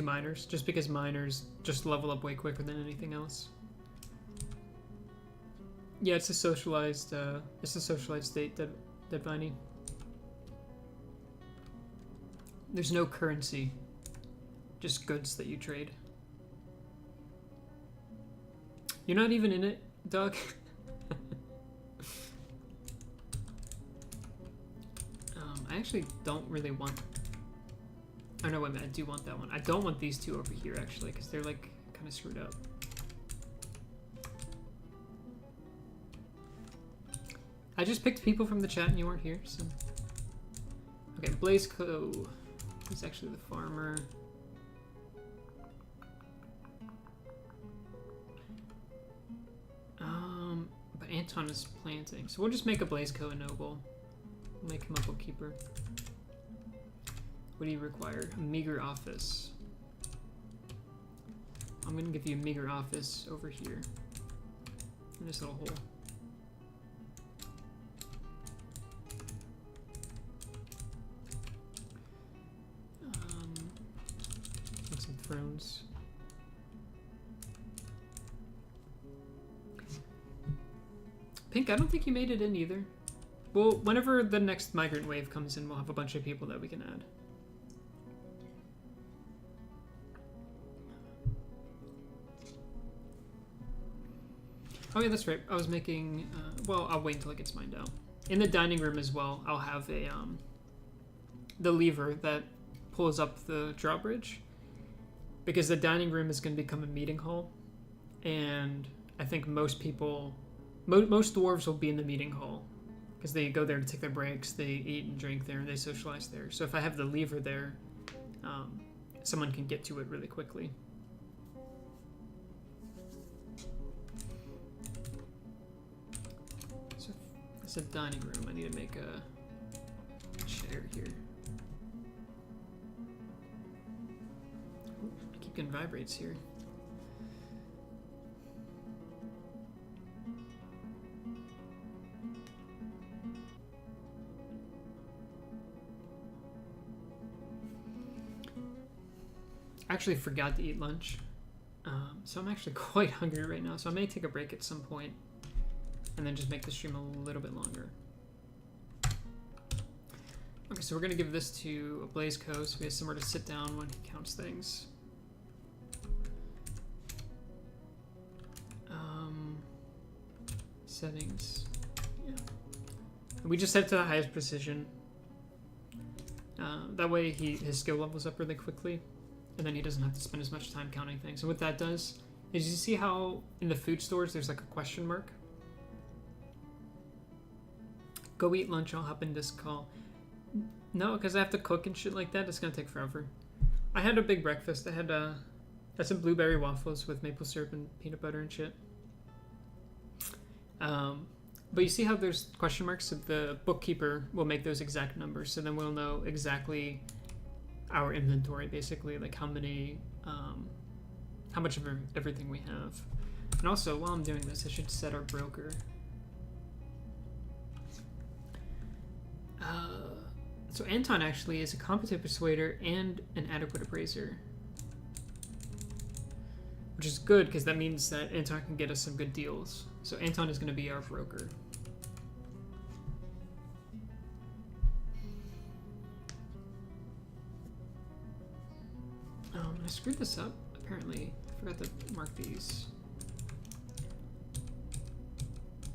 S1: miners, just because miners just level up way quicker than anything else. Yeah, it's a socialized state, Dead Viney. There's no currency, just goods that you trade. You're not even in it, Doug. I actually don't really want... Oh no, wait a minute, I do want that one. I don't want these two over here, actually, because they're, like, kind of screwed up. I just picked people from the chat and you weren't here, so... Okay, Blazeco is actually the farmer. But Anton is planting, so we'll just make a Blazeco a noble. Make him a bookkeeper. What do you require? A meager office. I'm gonna give you a meager office over here. In this little hole. And some thrones. Pink, I don't think you made it in either. Well, whenever the next migrant wave comes in, we'll have a bunch of people that we can add. Oh yeah, that's right. I was making, well, I'll wait until it gets mined out. In the dining room as well, I'll have a, the lever that pulls up the drawbridge. Because the dining room is going to become a meeting hall. And I think most people, most dwarves will be in the meeting hall because they go there to take their breaks, they eat and drink there, and they socialize there. So if I have the lever there, someone can get to it really quickly. So it's a dining room. I need to make a chair here. Ooh, I keep getting vibrates here. I actually forgot to eat lunch, so I'm actually quite hungry right now, so I may take a break at some point and then just make the stream a little bit longer. Okay, so we're going to give this to a Blaze Co, so he has somewhere to sit down when he counts things. Settings, yeah. And we just set it to the highest precision. That way his skill levels up really quickly. And then he doesn't have to spend as much time counting things. And what that does is you see how in the food stores there's like a question mark? Go eat lunch, I'll hop in this call. No, because I have to cook and shit like that. It's going to take forever. I had a big breakfast. I had some blueberry waffles with maple syrup and peanut butter and shit. But you see how there's question marks? So the bookkeeper will make those exact numbers. So then we'll know exactly our inventory, basically, like how much of everything we have. And also, while I'm doing this, I should set our broker. So Anton actually is a competent persuader and an adequate appraiser, which is good because that means that Anton can get us some good deals. So Anton is going to be our broker. I screwed this up, apparently. I forgot to mark these.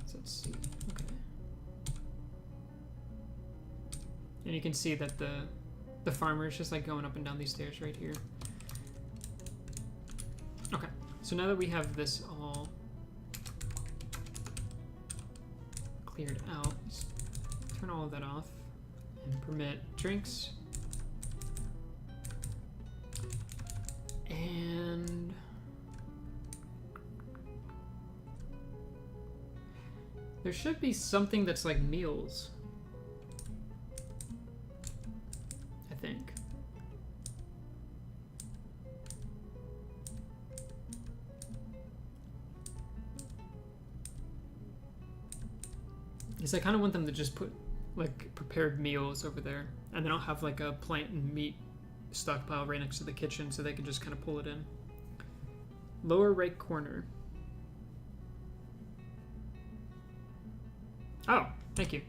S1: So let's see. Okay. And you can see that the farmer is just like going up and down these stairs right here. Okay. So now that we have this all cleared out, let's turn all of that off and permit drinks. And there should be something that's like meals, I think. Because I kind of want them to just put like prepared meals over there, and then I'll have like a plant and meat stockpile right next to the kitchen so they can just kind of pull it in. Lower right corner. Oh, thank you.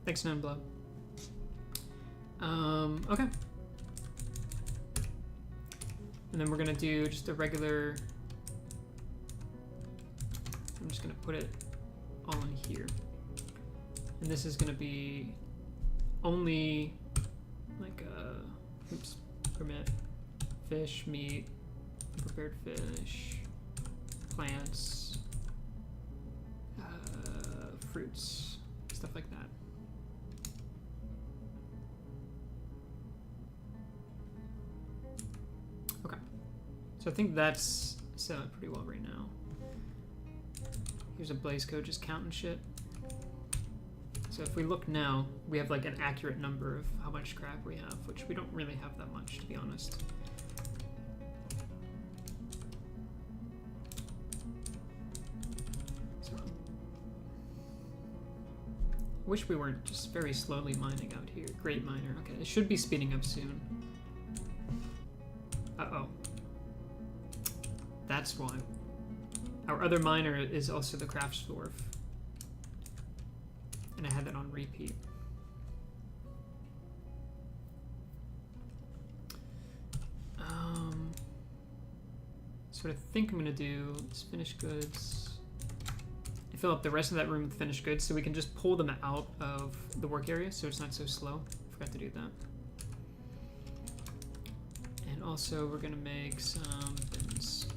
S1: Thanks, Nunblow. Okay. And then we're gonna do just a regular. I'm just gonna put it all in here. And this is gonna be only like oops, permit fish, meat, prepared fish, plants, fruits, stuff like that. Okay, so I think that's set up pretty well right now. Here's a Blaze code just counting shit. So if we look now, we have like an accurate number of how much crap we have, which we don't really have that much, to be honest. So, wish we weren't just very slowly mining out here. Great miner. Okay, it should be speeding up soon. Uh-oh. That's why. Our other miner is also the crafts dwarf. And I had that on repeat. So what I think I'm gonna do is finished goods. I fill up the rest of that room with finished goods so we can just pull them out of the work area so it's not so slow. Forgot to do that. And also we're gonna make some bins.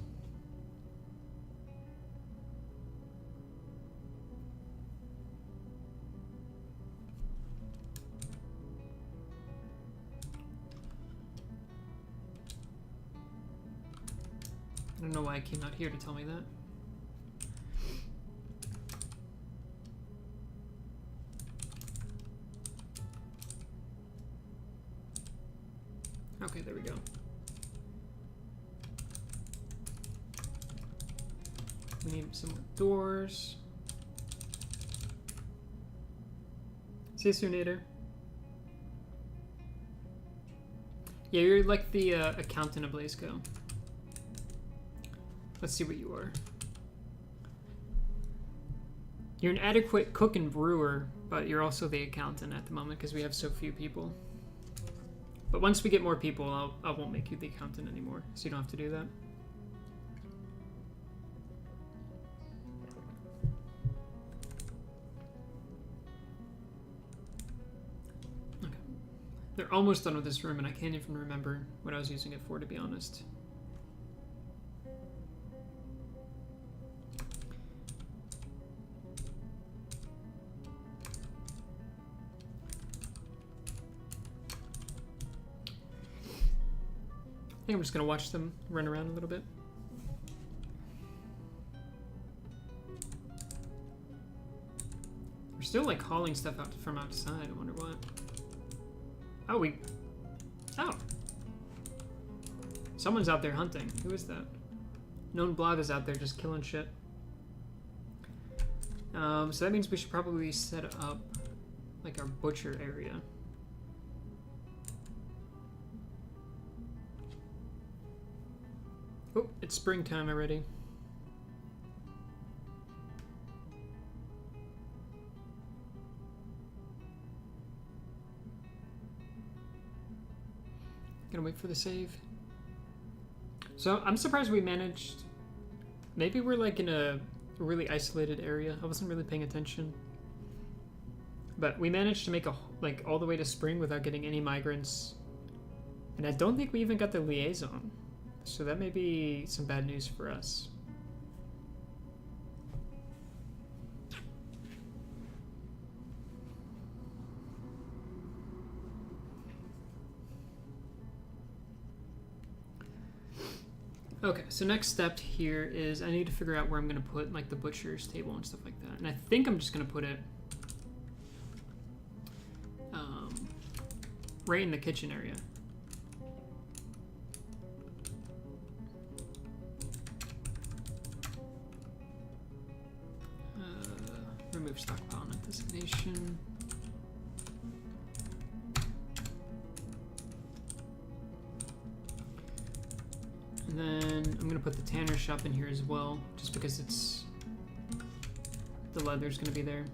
S1: I don't know why it came out here to tell me that. Okay, there we go. We need some more doors. See you soon, Nader. Yeah, you're like the accountant of Blazeco. Let's see what you are. You're an adequate cook and brewer, but you're also the accountant at the moment because we have so few people. But once we get more people, I won't make you the accountant anymore, so you don't have to do that. Okay. They're almost done with this room, and I can't even remember what I was using it for, to be honest. I think I'm just gonna watch them run around a little bit. We're still like hauling stuff out from outside. I wonder what. Oh, someone's out there hunting. Who is that? Known Blob is out there just killing shit. So that means we should probably set up like our butcher area. Oh, it's springtime already. Gonna wait for the save. So I'm surprised we managed. Maybe we're like in a really isolated area. I wasn't really paying attention. But we managed to make like all the way to spring without getting any migrants. And I don't think we even got the liaison. So that may be some bad news for us. Okay, so next step here is I need to figure out where I'm going to put like the butcher's table and stuff like that. And I think I'm just going to put it right in the kitchen area. Remove stockpile net designation. And then I'm gonna put the tanner shop in here as well, just because it's the leather's gonna be there.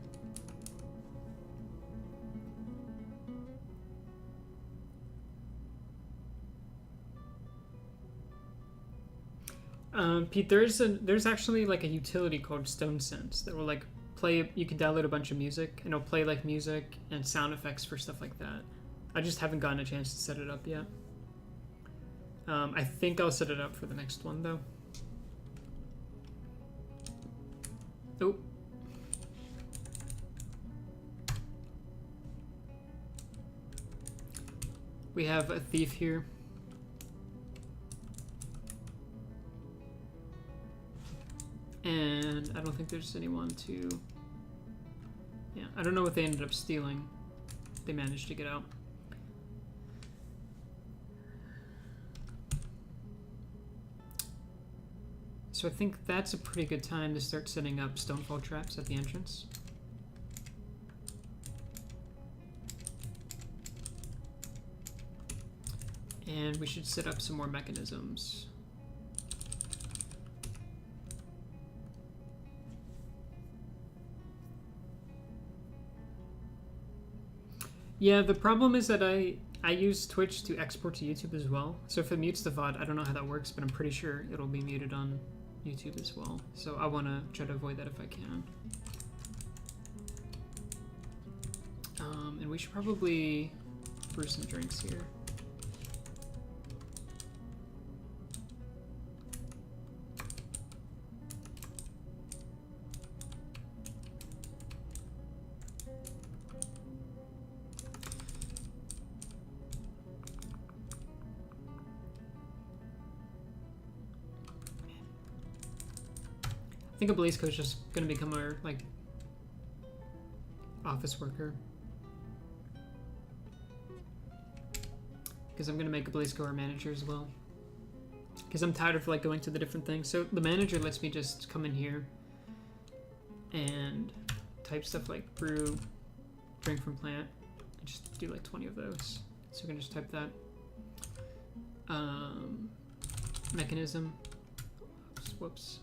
S1: Pete, there's actually like a utility called Stone Sense that will like play. You can download a bunch of music and it'll play like music and sound effects for stuff like that. I just haven't gotten a chance to set it up yet. I think I'll set it up for the next one though. Oh. We have a thief here. And I don't think there's anyone to... Yeah, I don't know what they ended up stealing. They managed to get out. So I think that's a pretty good time to start setting up stonefall traps at the entrance. And we should set up some more mechanisms. Yeah, the problem is that I use Twitch to export to YouTube as well. So if it mutes the VOD, I don't know how that works, but I'm pretty sure it'll be muted on YouTube as well. So I want to try to avoid that if I can. And we should probably brew some drinks here. I think a Blaze Coach is just gonna become our, like, office worker. Because I'm gonna make a Blaze Co our manager as well. Because I'm tired of, like, going to the different things. So the manager lets me just come in here and type stuff like brew, drink from plant, and just do like 20 of those. So we can just type that. Mechanism. Whoops.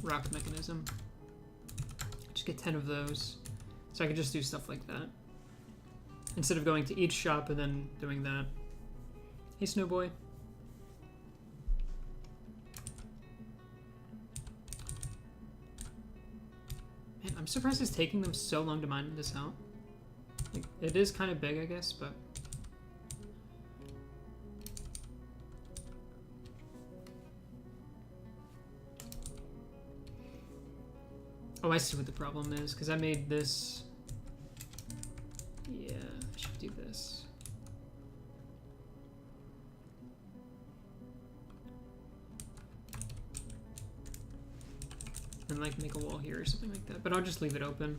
S1: Rock mechanism. Just get 10 of those. So I can just do stuff like that. Instead of going to each shop and then doing that. Hey, Snowboy. Man, I'm surprised it's taking them so long to mine this out. Like, it is kind of big, I guess, but... Oh, I see what the problem is, because I made this... Yeah, I should do this. And like make a wall here or something like that. But I'll just leave it open.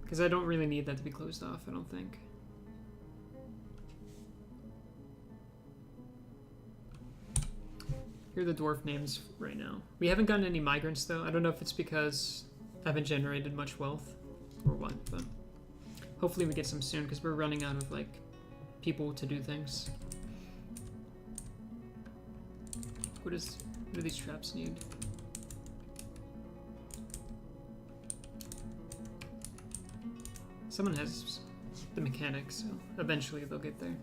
S1: Because I don't really need that to be closed off, I don't think. Here are the dwarf names right now. We haven't gotten any migrants though. I don't know if it's because I haven't generated much wealth or what, but hopefully we get some soon because we're running out of like people to do things. What do these traps need? Someone has the mechanics, so eventually they'll get there.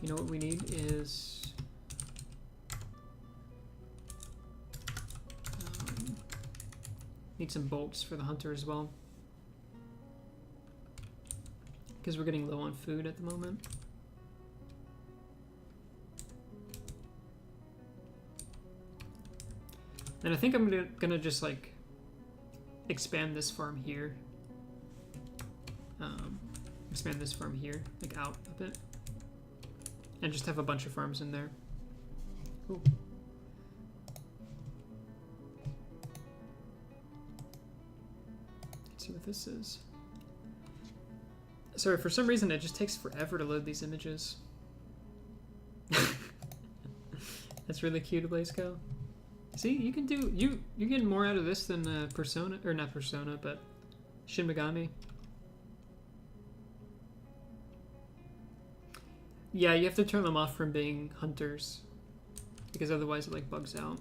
S1: You know what we need is need some bolts for the hunter as well, because we're getting low on food at the moment. And I think I'm gonna just like expand this farm here. Expand this farm here, like out a bit. And just have a bunch of farms in there. Ooh. Let's see what this is. Sorry, for some reason it just takes forever to load these images. That's really cute, Blazeco. See, you can do you're getting more out of this than Persona, or not Persona, but Shin Megami. Yeah, you have to turn them off from being hunters, because otherwise it like bugs out.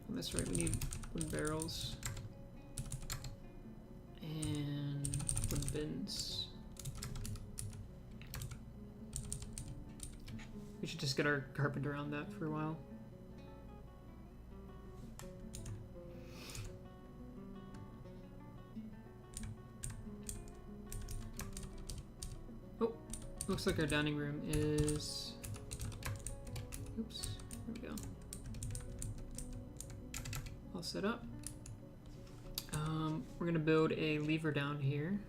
S1: And that's right, we need wooden barrels and wooden bins. We should just get our carpenter on that for a while. Looks like our dining room is... Oops, there we go. All set up. We're gonna build a lever down here.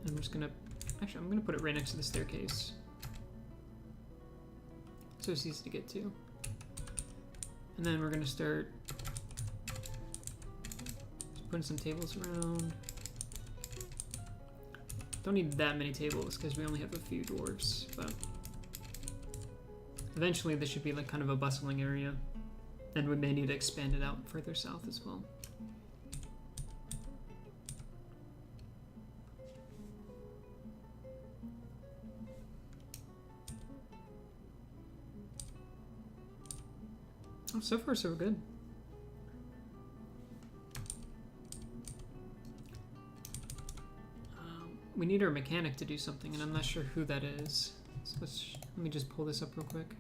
S1: And I'm just gonna... Actually, I'm gonna put it right next to the staircase. So it's easy to get to. And then we're gonna start just putting some tables around. Don't need that many tables because we only have a few dwarves, but eventually this should be like kind of a bustling area, and we may need to expand it out further south as well. Oh, so far so good. We need our mechanic to do something, and I'm not sure who that is. So let me just pull this up real quick.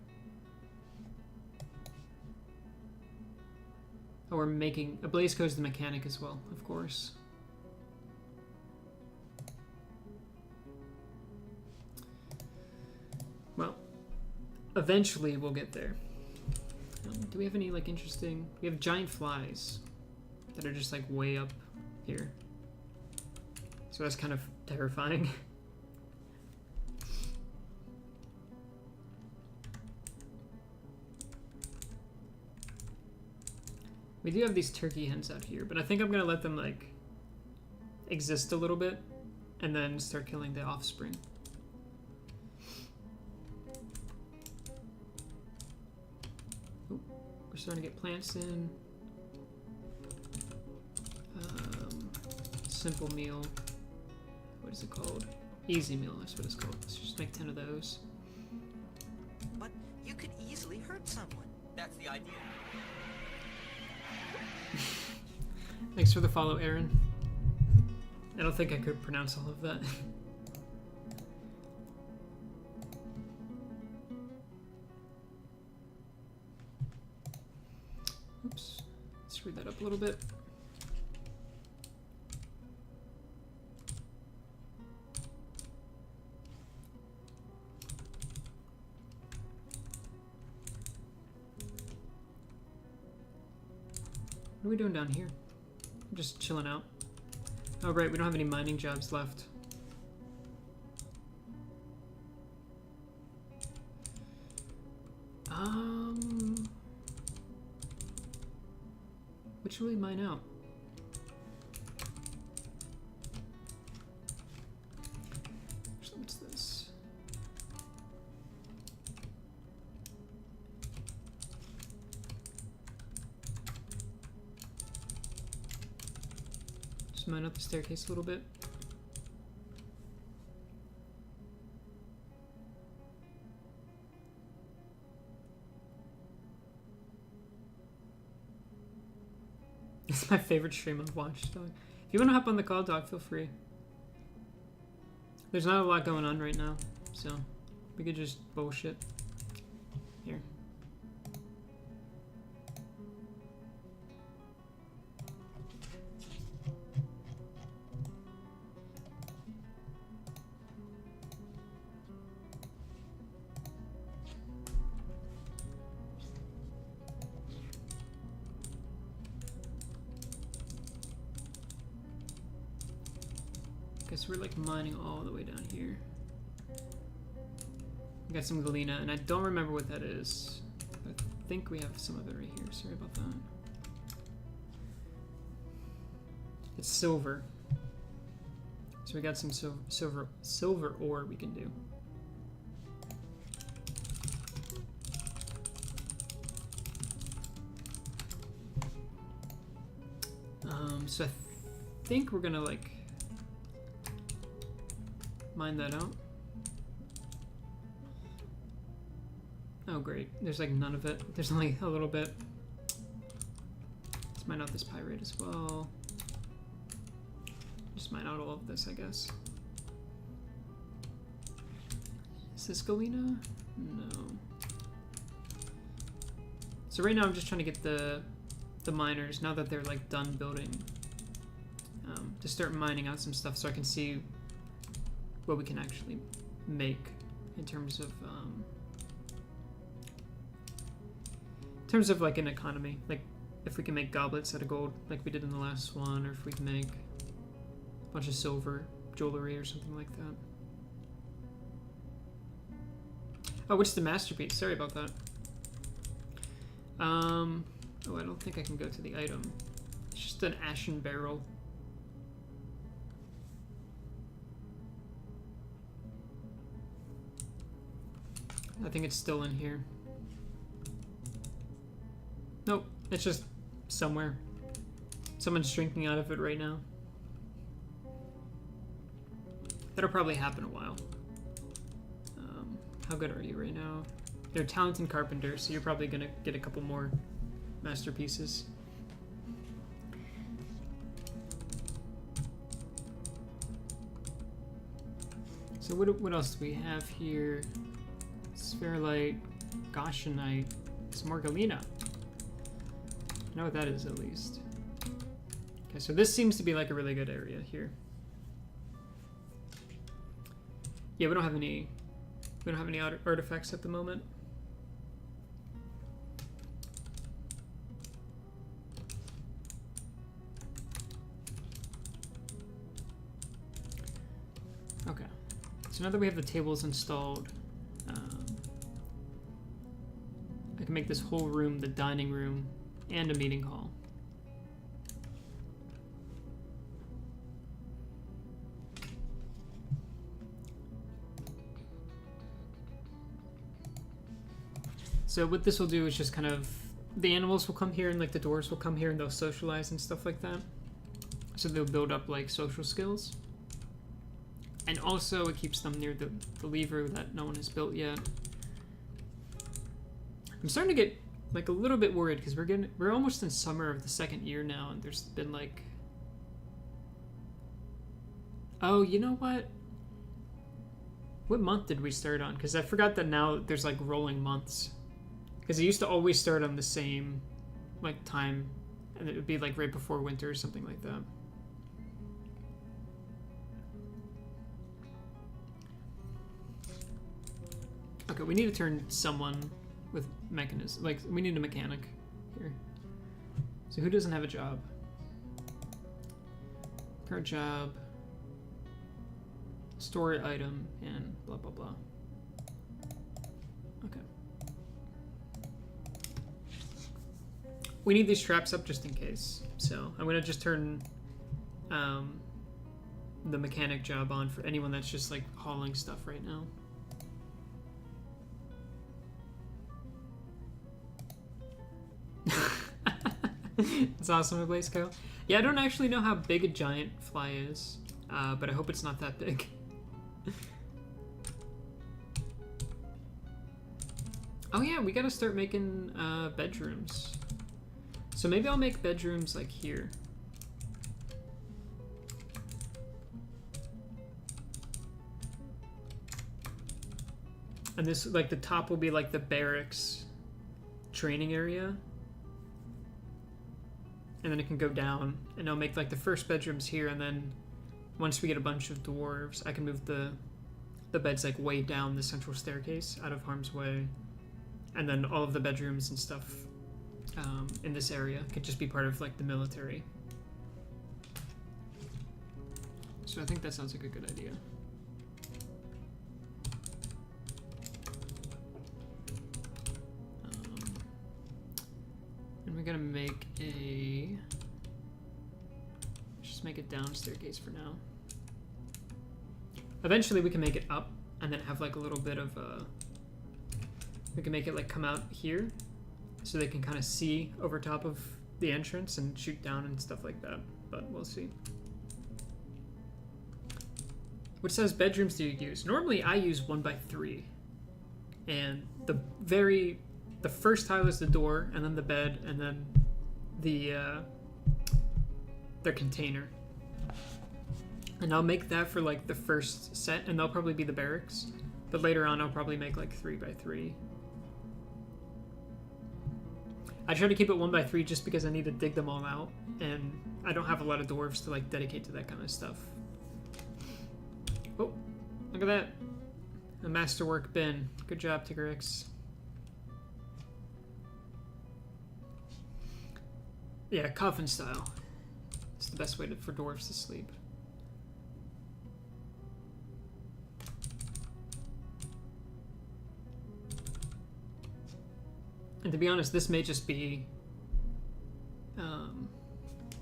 S1: Oh, we're making... Blazeco's the mechanic as well, of course. Well, eventually we'll get there. Do we have any, like, interesting... We have giant flies that are just, like, way up here. So that's kind of terrifying. We do have these turkey hens out here, but I think I'm gonna let them like exist a little bit and then start killing the offspring. Ooh, we're starting to get plants in. Simple meal. What is it called? Easy meal, that's what it's called. Let's just make 10 of those.
S3: But you could easily hurt someone. That's the idea.
S1: Thanks for the follow, Aaron. I don't think I could pronounce all of that. Oops. Screwed that up a little bit. What are we doing down here? I'm just chilling out. Oh right, we don't have any mining jobs left. What should we mine out? Actually, what's this? Just mine up the staircase a little bit. It's my favorite stream I've watched, dog. If you want to hop on the call, dog, feel free. There's not a lot going on right now, so we could just bullshit. Here. Guess we're like mining all the way down here. We got some galena, and I don't remember what that is. I think we have some of it right here. Sorry about that. It's silver. So we got some silver ore we can do. So I think we're gonna like mine that out. Oh great, there's like none of it. There's only a little bit. Let's mine out this pyrite as well. Just mine out all of this, I guess. Is this galena? No. So right now I'm just trying to get the miners, now that they're like done building, to start mining out some stuff so I can see what we can actually make in terms of like an economy. Like if we can make goblets out of gold like we did in the last one, or if we can make a bunch of silver jewelry or something like that. Oh, what's the masterpiece? Sorry about that. Oh, I don't think I can go to the item. It's just an ashen barrel. I think it's still in here. Nope, it's just somewhere. Someone's drinking out of it right now. That'll probably happen a while. How good are you right now? You're a talented carpenter, so you're probably gonna get a couple more masterpieces. So what else do we have here? Spherolite, Goshenite, some more galena. I know what that is at least. Okay, so this seems to be like a really good area here. Yeah, we don't have any artifacts at the moment. Okay, so now that we have the tables installed, I can make this whole room the dining room and a meeting hall. So what this will do is just kind of, the animals will come here and like the dwarves will come here and they'll socialize and stuff like that. So they'll build up like social skills. And also it keeps them near the lever that no one has built yet. I'm starting to get like a little bit worried because we're almost in summer of the second year now, and there's been like, oh, you know what? What month did we start on? Because I forgot that now there's like rolling months. Because it used to always start on the same like time, and it would be like right before winter or something like that. Okay, we need to turn someone with mechanism. Like, we need a mechanic here. So who doesn't have a job? Current job. Story item, and blah, blah, blah. Okay. We need these traps up just in case. So I'm going to just turn the mechanic job on for anyone that's just, like, hauling stuff right now. It's awesome, Blaze Co. Yeah, I don't actually know how big a giant fly is, but I hope it's not that big. Oh yeah, we gotta start making bedrooms. So maybe I'll make bedrooms like here. And this, like, the top will be like the barracks training area. And then it can go down, and I'll make like the first bedrooms here, and then once we get a bunch of dwarves, I can move the beds like way down the central staircase out of harm's way, and then all of the bedrooms and stuff in this area could just be part of like the military. So I think that sounds like a good idea. And we're gonna make just make it down staircase for now. Eventually we can make it up and then have like a little bit of we can make it like come out here so they can kind of see over top of the entrance and shoot down and stuff like that, but we'll see. Which size bedrooms do you use? Normally I use 1x3, and the first tile is the door, and then the bed, and then their container. And I'll make that for like the first set, and they'll probably be the barracks. But later on I'll probably make like 3x3. I try to keep it 1x3 just because I need to dig them all out, and I don't have a lot of dwarves to like dedicate to that kind of stuff. Oh, look at that. A masterwork bin. Good job, Tigrix. Yeah, coffin style. It's the best way for dwarves to sleep. And to be honest, this may just be...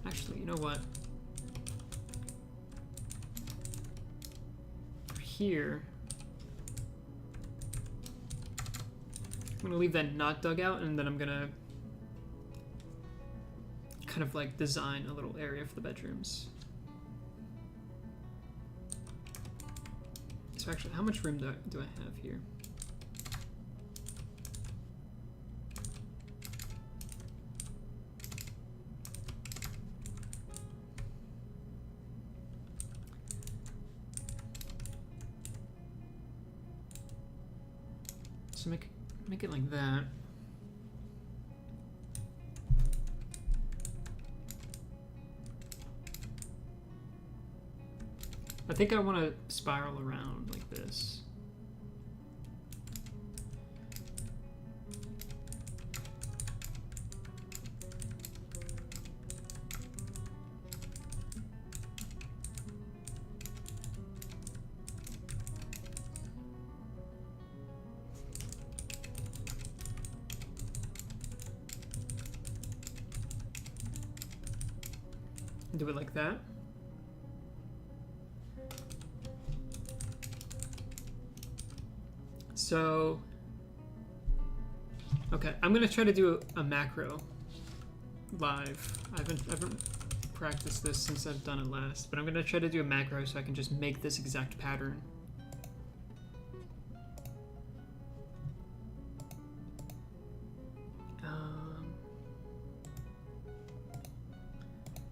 S1: actually, you know what? Here... I'm gonna leave that not dug out, and then I'm gonna kind of like design a little area for the bedrooms. So actually, how much room do I have here? So make it like that. I think I want to spiral around like this. Do it like that. So Okay, I'm gonna try to do a macro live. I haven't practiced this since I've done it last, but I'm gonna try to do a macro so I can just make this exact pattern.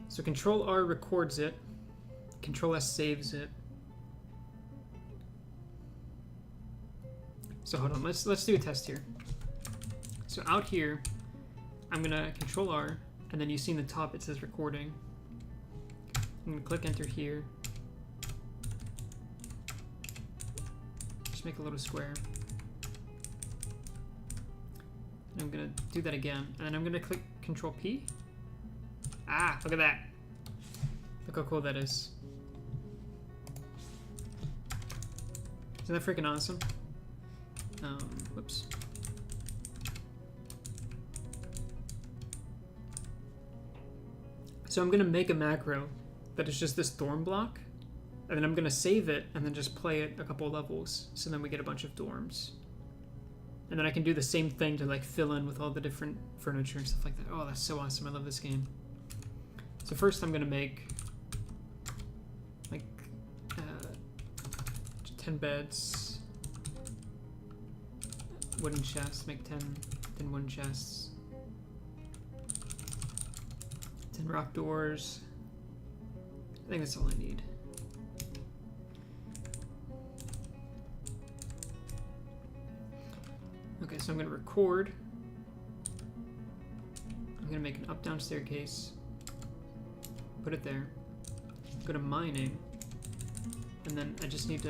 S1: So Control R records it, Control S saves it. So hold on, let's do a test here. So out here, I'm gonna Control R, and then you see in the top it says recording. I'm gonna click enter here. Just make a little square. And I'm gonna do that again, and then I'm gonna click Control P. Ah, look at that. Look how cool that is. Isn't that freaking awesome? Whoops. So I'm gonna make a macro that is just this dorm block, and then I'm gonna save it and then just play it a couple levels, so then we get a bunch of dorms. And then I can do the same thing to like fill in with all the different furniture and stuff like that. Oh, that's so awesome. I love this game. So first I'm gonna make like 10 beds, wooden chests, make 10 wooden chests, 10 rock doors. I think that's all I need. Okay, so I'm gonna record. I'm gonna make an up-down staircase. Put it there. Go to mining. And then I just need to...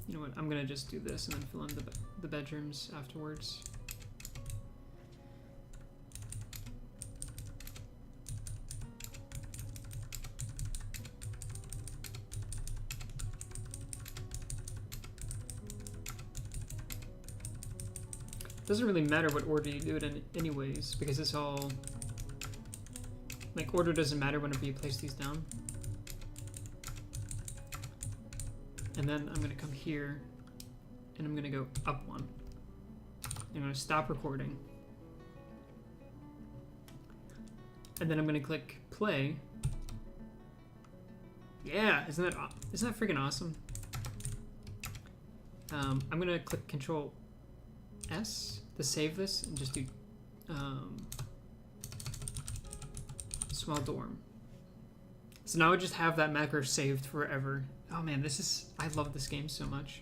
S1: You know what, I'm gonna just do this and then fill in the bedrooms afterwards. Doesn't really matter what order you do it in anyways, because it's all... Like, order doesn't matter whenever you place these down. And then I'm gonna come here, and I'm gonna go up one. I'm gonna stop recording. And then I'm gonna click play. Yeah, isn't that freaking awesome? I'm gonna click Control S to save this and just do small dorm. So now I just have that macro saved forever. Oh man, I love this game so much.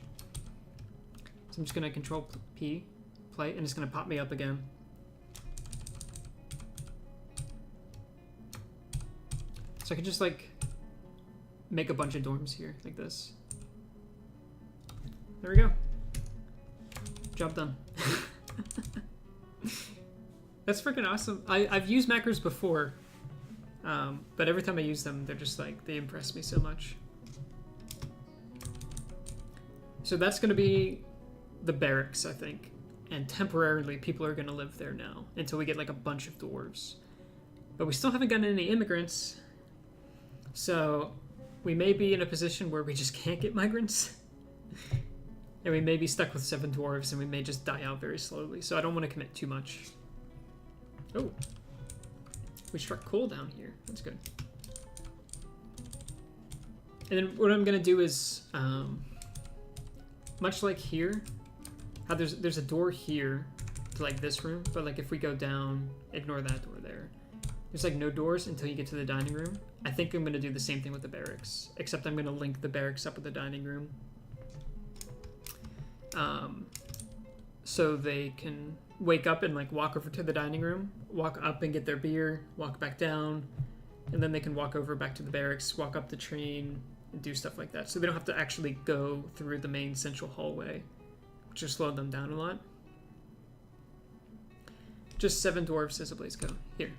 S1: So I'm just gonna Control P, play, and it's gonna pop me up again. So I can just like make a bunch of dorms here, like this. There we go. Job done. That's freaking awesome. I've used macros before, but every time I use them, they're just like, they impress me so much. So that's gonna be the barracks, I think. And temporarily, people are gonna live there now until we get like a bunch of dwarves. But we still haven't gotten any immigrants. So we may be in a position where we just can't get migrants. And we may be stuck with 7 dwarves, and we may just die out very slowly. So I don't want to commit too much. Oh. We struck coal down here. That's good. And then what I'm going to do is, much like here, how there's a door here to like this room, but like if we go down, ignore that door there. There's like no doors until you get to the dining room. I think I'm going to do the same thing with the barracks, except I'm going to link the barracks up with the dining room. So they can wake up and like walk over to the dining room, walk up and get their beer, walk back down, and then they can walk over back to the barracks, walk up the train, and do stuff like that. So they don't have to actually go through the main central hallway, which will slow them down a lot. Just 7 dwarves as a blaze go. Here.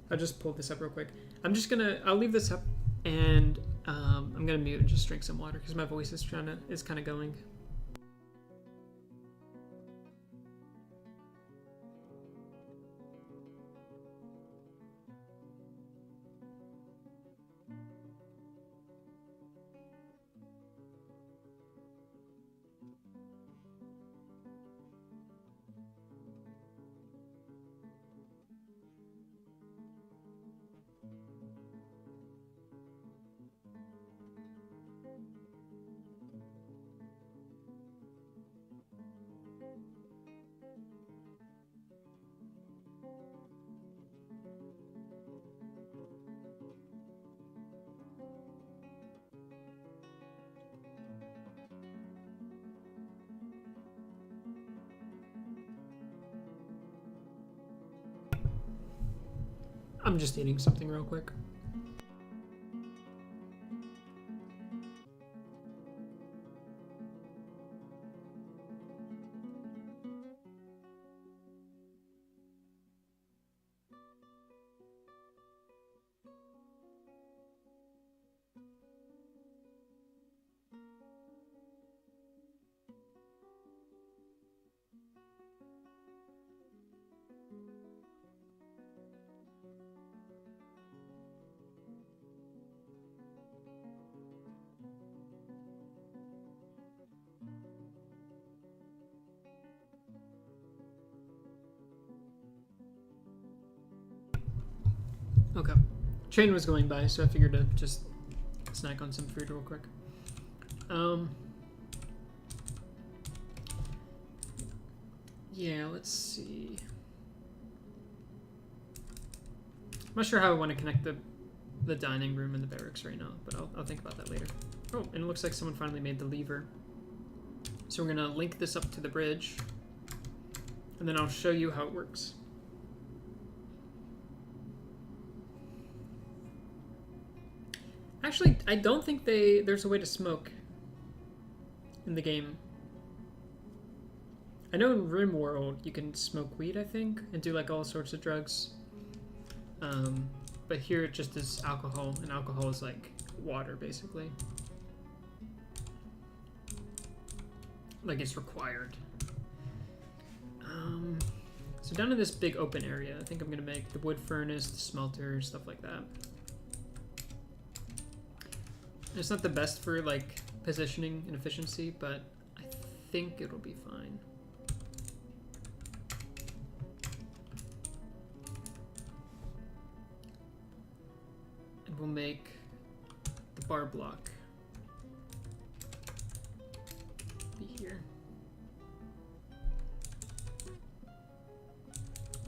S1: I just pulled this up real quick. I'll leave this up, and I'm gonna mute and just drink some water because my voice is kind of going. I'm just eating something real quick. Okay. Train was going by, so I figured to just snack on some food real quick. Yeah, let's see. I'm not sure how I want to connect the dining room and the barracks right now, but I'll think about that later. Oh, and it looks like someone finally made the lever. So we're gonna link this up to the bridge, and then I'll show you how it works. Actually, I don't think there's a way to smoke in the game. I know in RimWorld you can smoke weed, I think, and do like all sorts of drugs. But here it just is alcohol, and alcohol is like water, basically. Like it's required. So down in this big open area, I think I'm gonna make the wood furnace, the smelter, stuff like that. It's not the best for like positioning and efficiency, but I think it'll be fine. And we'll make the bar block be here.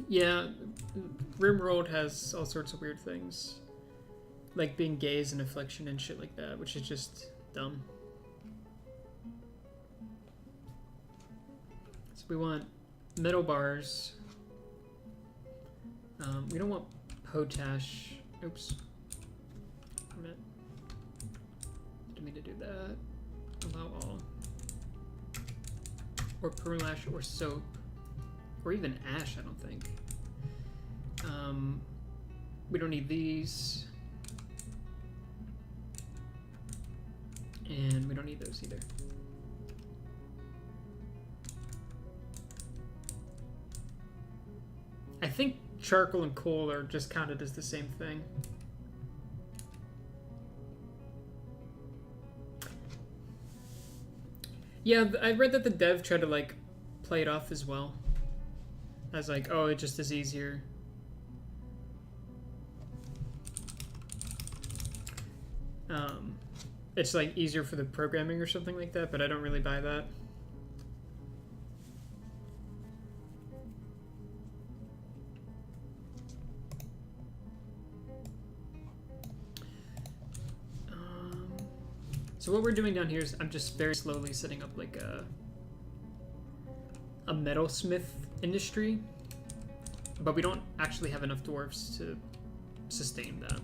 S1: Yeah, RimWorld has all sorts of weird things. Like being gay is an affliction and shit like that, which is just dumb. So we want metal bars. We don't want potash. Oops. Permit. Didn't mean to do that. Allow all. Or pearlash or soap. Or even ash, I don't think. We don't need these. And we don't need those either. I think charcoal and coal are just counted as the same thing. Yeah, I read that the dev tried to like play it off as well. As like, oh, it just is easier. It's like easier for the programming or something like that, but I don't really buy that. So what we're doing down here is I'm just very slowly setting up like a metalsmith industry, but we don't actually have enough dwarves to sustain that.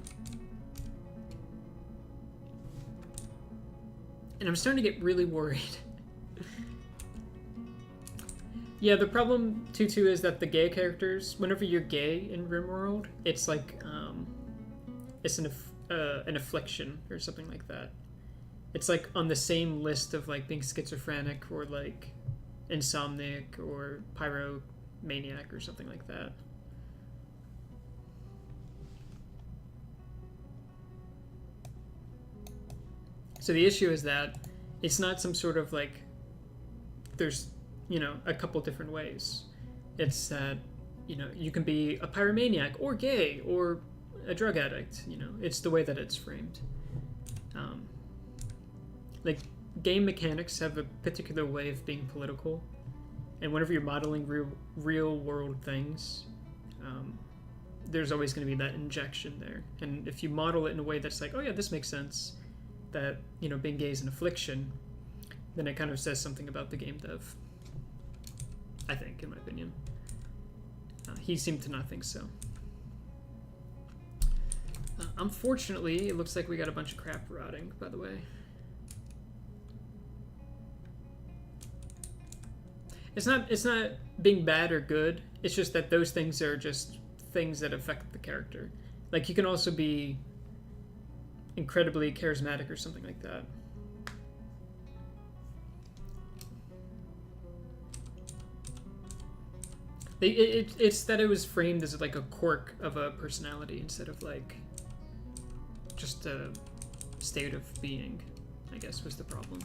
S1: And I'm starting to get really worried. Yeah, the problem too is that the gay characters, whenever you're gay in RimWorld, it's like it's an affliction or something like that. It's like on the same list of like being schizophrenic or like insomniac or pyromaniac or something like that. So the issue is that it's not some sort of like, there's, you know, a couple different ways. It's that, you know, you can be a pyromaniac or gay or a drug addict, you know, it's the way that it's framed. Like, game mechanics have a particular way of being political, and whenever you're modeling real world things, there's always going to be that injection there. And if you model it in a way that's like, oh yeah, this makes sense, that, you know, being gay is an affliction, then it kind of says something about the game dev. I think, in my opinion. He seemed to not think so. Unfortunately, it looks like we got a bunch of crap rotting, by the way. It's not being bad or good. It's just that those things are just things that affect the character. Like, you can also be incredibly charismatic or something like that. It's that it was framed as like a quirk of a personality instead of like just a state of being, I guess, was the problem.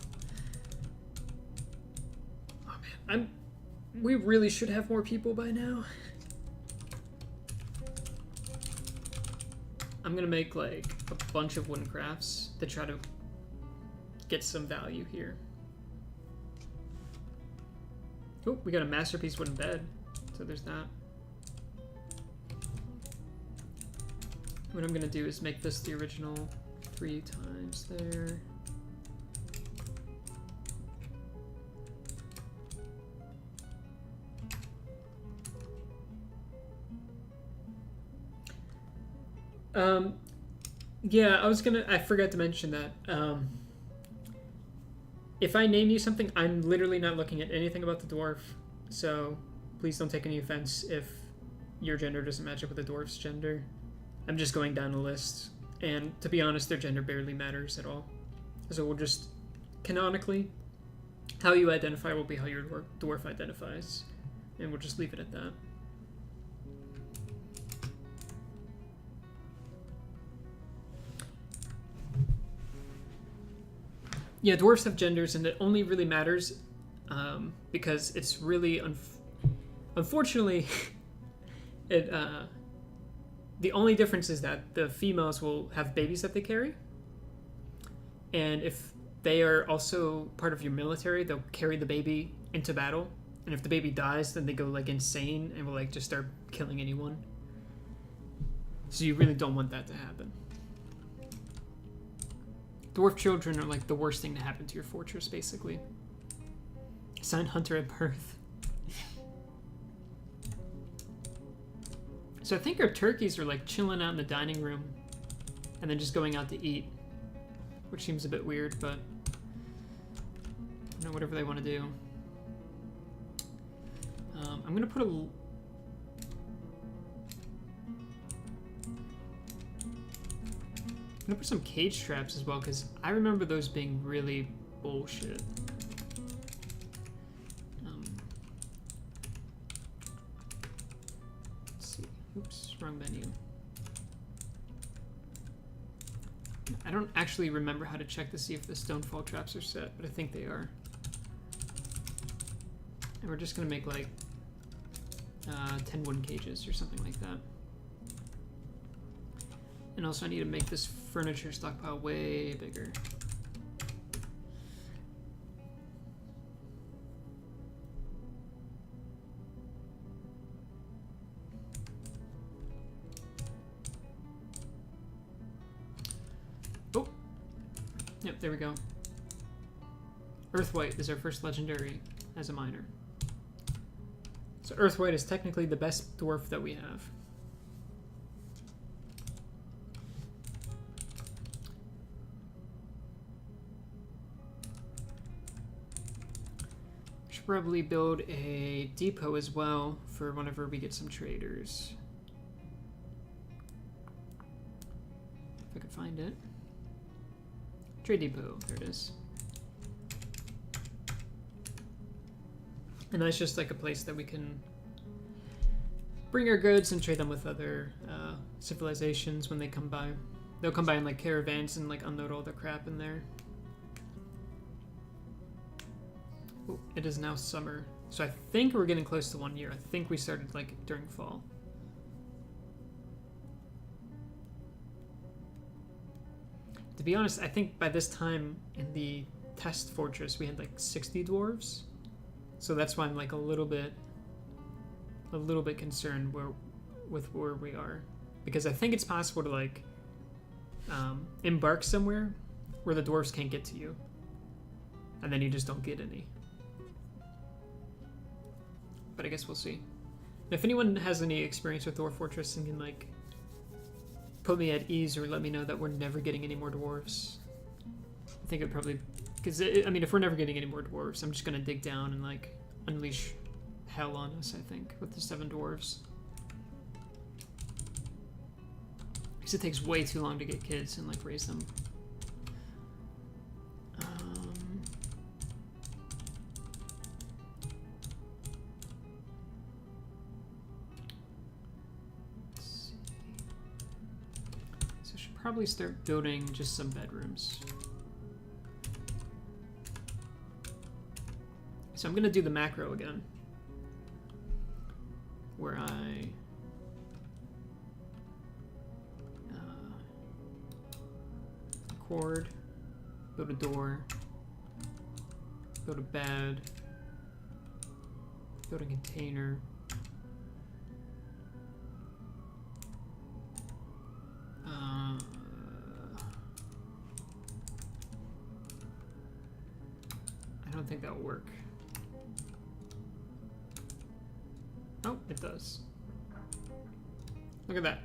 S1: Oh man, we really should have more people by now. I'm gonna make like a bunch of wooden crafts to try to get some value here. Oh, we got a masterpiece wooden bed. So there's that. What I'm gonna do is make this the original 3 times there. Yeah, I forgot to mention that. If I name you something, I'm literally not looking at anything about the dwarf, so please don't take any offense if your gender doesn't match up with the dwarf's gender. I'm just going down the list, and to be honest, their gender barely matters at all. So we'll just, canonically, how you identify will be how your dwarf identifies, and we'll just leave it at that. Yeah, dwarves have genders, and it only really matters because it's really unfortunately the only difference is that the females will have babies that they carry, and if they are also part of your military, they'll carry the baby into battle, and if the baby dies, then they go like insane and will like just start killing anyone. So you really don't want that to happen. Dwarf children are like the worst thing to happen to your fortress, basically. Sign Hunter at birth. So I think our turkeys are like chilling out in the dining room and then just going out to eat, which seems a bit weird, but you know, whatever they want to do. I'm gonna put a I'm gonna put some cage traps as well, because I remember those being really bullshit. Let's see. Oops, wrong menu. I don't actually remember how to check to see if the stonefall traps are set, but I think they are. And we're just gonna make like 10 wooden cages or something like that. And also I need to make this furniture stockpile way bigger. Oh! Yep, there we go. Earthwhite is our first legendary as a miner. So Earthwhite is technically the best dwarf that we have. Probably build a depot as well for whenever we get some traders. If I could find it. Trade depot, there it is. And that's just like a place that we can bring our goods and trade them with other civilizations when they come by. They'll come by in like caravans and like unload all the crap in there. Ooh, it is now summer, so I think we're getting close to 1 year. I think we started like during fall. To be honest, I think by this time in the test fortress we had like 60 dwarves, so that's why I'm like a little bit concerned with where we are, because I think it's possible to like embark somewhere where the dwarves can't get to you, and then you just don't get any. But I guess we'll see. And if anyone has any experience with Dwarf Fortress and can like put me at ease or let me know that we're never getting any more dwarves. I think it probably... Because, I mean, if we're never getting any more dwarves, I'm just going to dig down and, like, unleash hell on us, I think, with the 7 dwarves. Because it takes way too long to get kids and, like, raise them. Probably start building just some bedrooms. So I'm gonna do the macro again, where I record, build a door, build a bed, build a container. I don't think that'll work. Oh, it does. Look at that.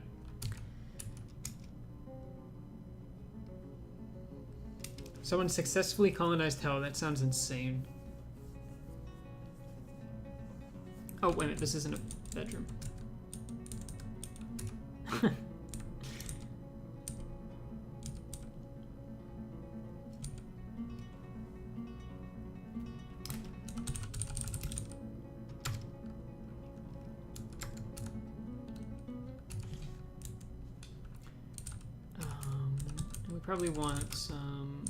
S1: Someone successfully colonized hell. That sounds insane. Oh, wait a minute. This isn't a bedroom. Probably want some...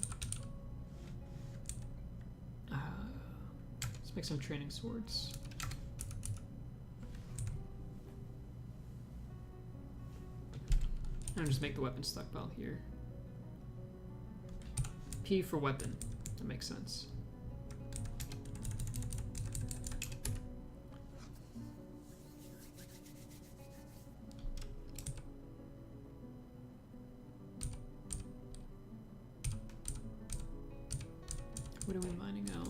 S1: let's make some training swords. And just make the weapon stockpile here. P for weapon. That makes sense. What are we mining out?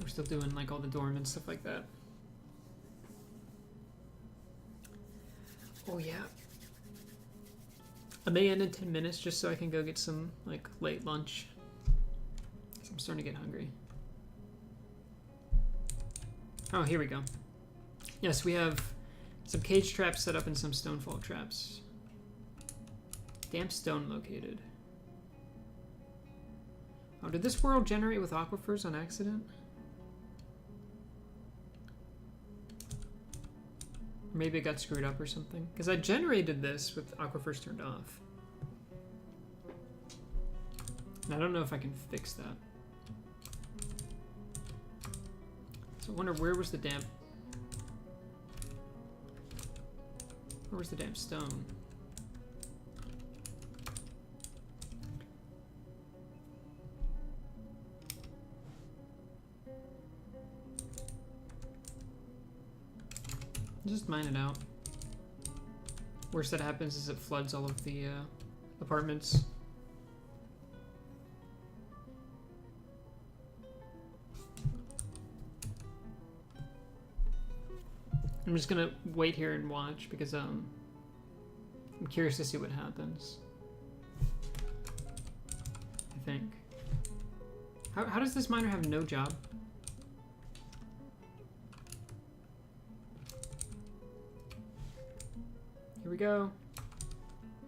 S1: We're still doing like all the dorm and stuff like that. Oh yeah. I may end in 10 minutes just so I can go get some like late lunch. I'm starting to get hungry. Oh, here we go. Yes, we have some cage traps set up and some stonefall traps. Damp stone located. Oh, did this world generate with aquifers on accident? Or maybe it got screwed up or something? Because I generated this with aquifers turned off. And I don't know if I can fix that. So I wonder where was the damp... Where was the damp stone? Just mine it out. Worst that happens is it floods all of the apartments. I'm just gonna wait here and watch because I'm curious to see what happens. I think. How does this miner have no job? Here we go. Oh,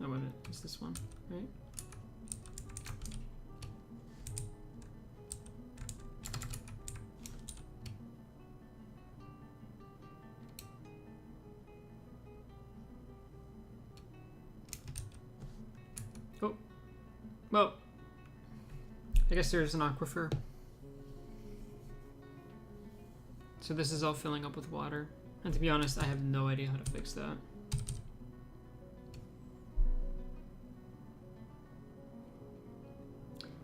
S1: wait a minute. It's this one, right? Oh. Well. I guess there's an aquifer. So this is all filling up with water. And to be honest, I have no idea how to fix that.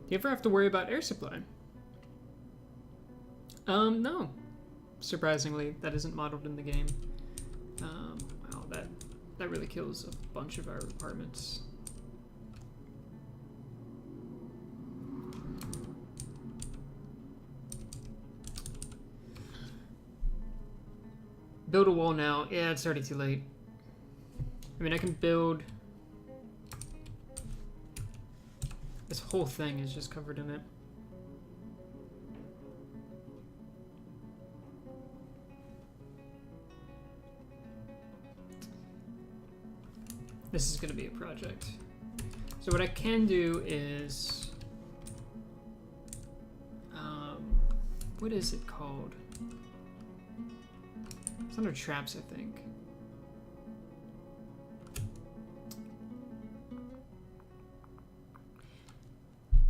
S1: Do you ever have to worry about air supply? No. Surprisingly, that isn't modeled in the game. Wow, that really kills a bunch of our apartments. Build a wall now. Yeah, it's already too late. I mean, I can build... This whole thing is just covered in it. This is going to be a project. So what I can do is... what is it called? It's under traps, I think.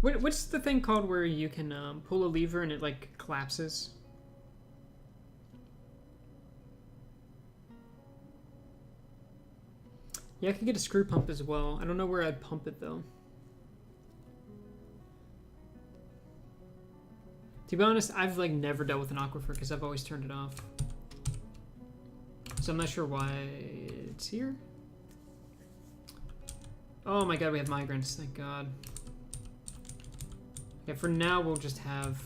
S1: What's the thing called where you can pull a lever and it like collapses? Yeah, I could get a screw pump as well. I don't know where I'd pump it though. To be honest, I've like never dealt with an aquifer because I've always turned it off. So I'm not sure why it's here. Oh my god, we have migrants, thank god. Okay, for now we'll just have...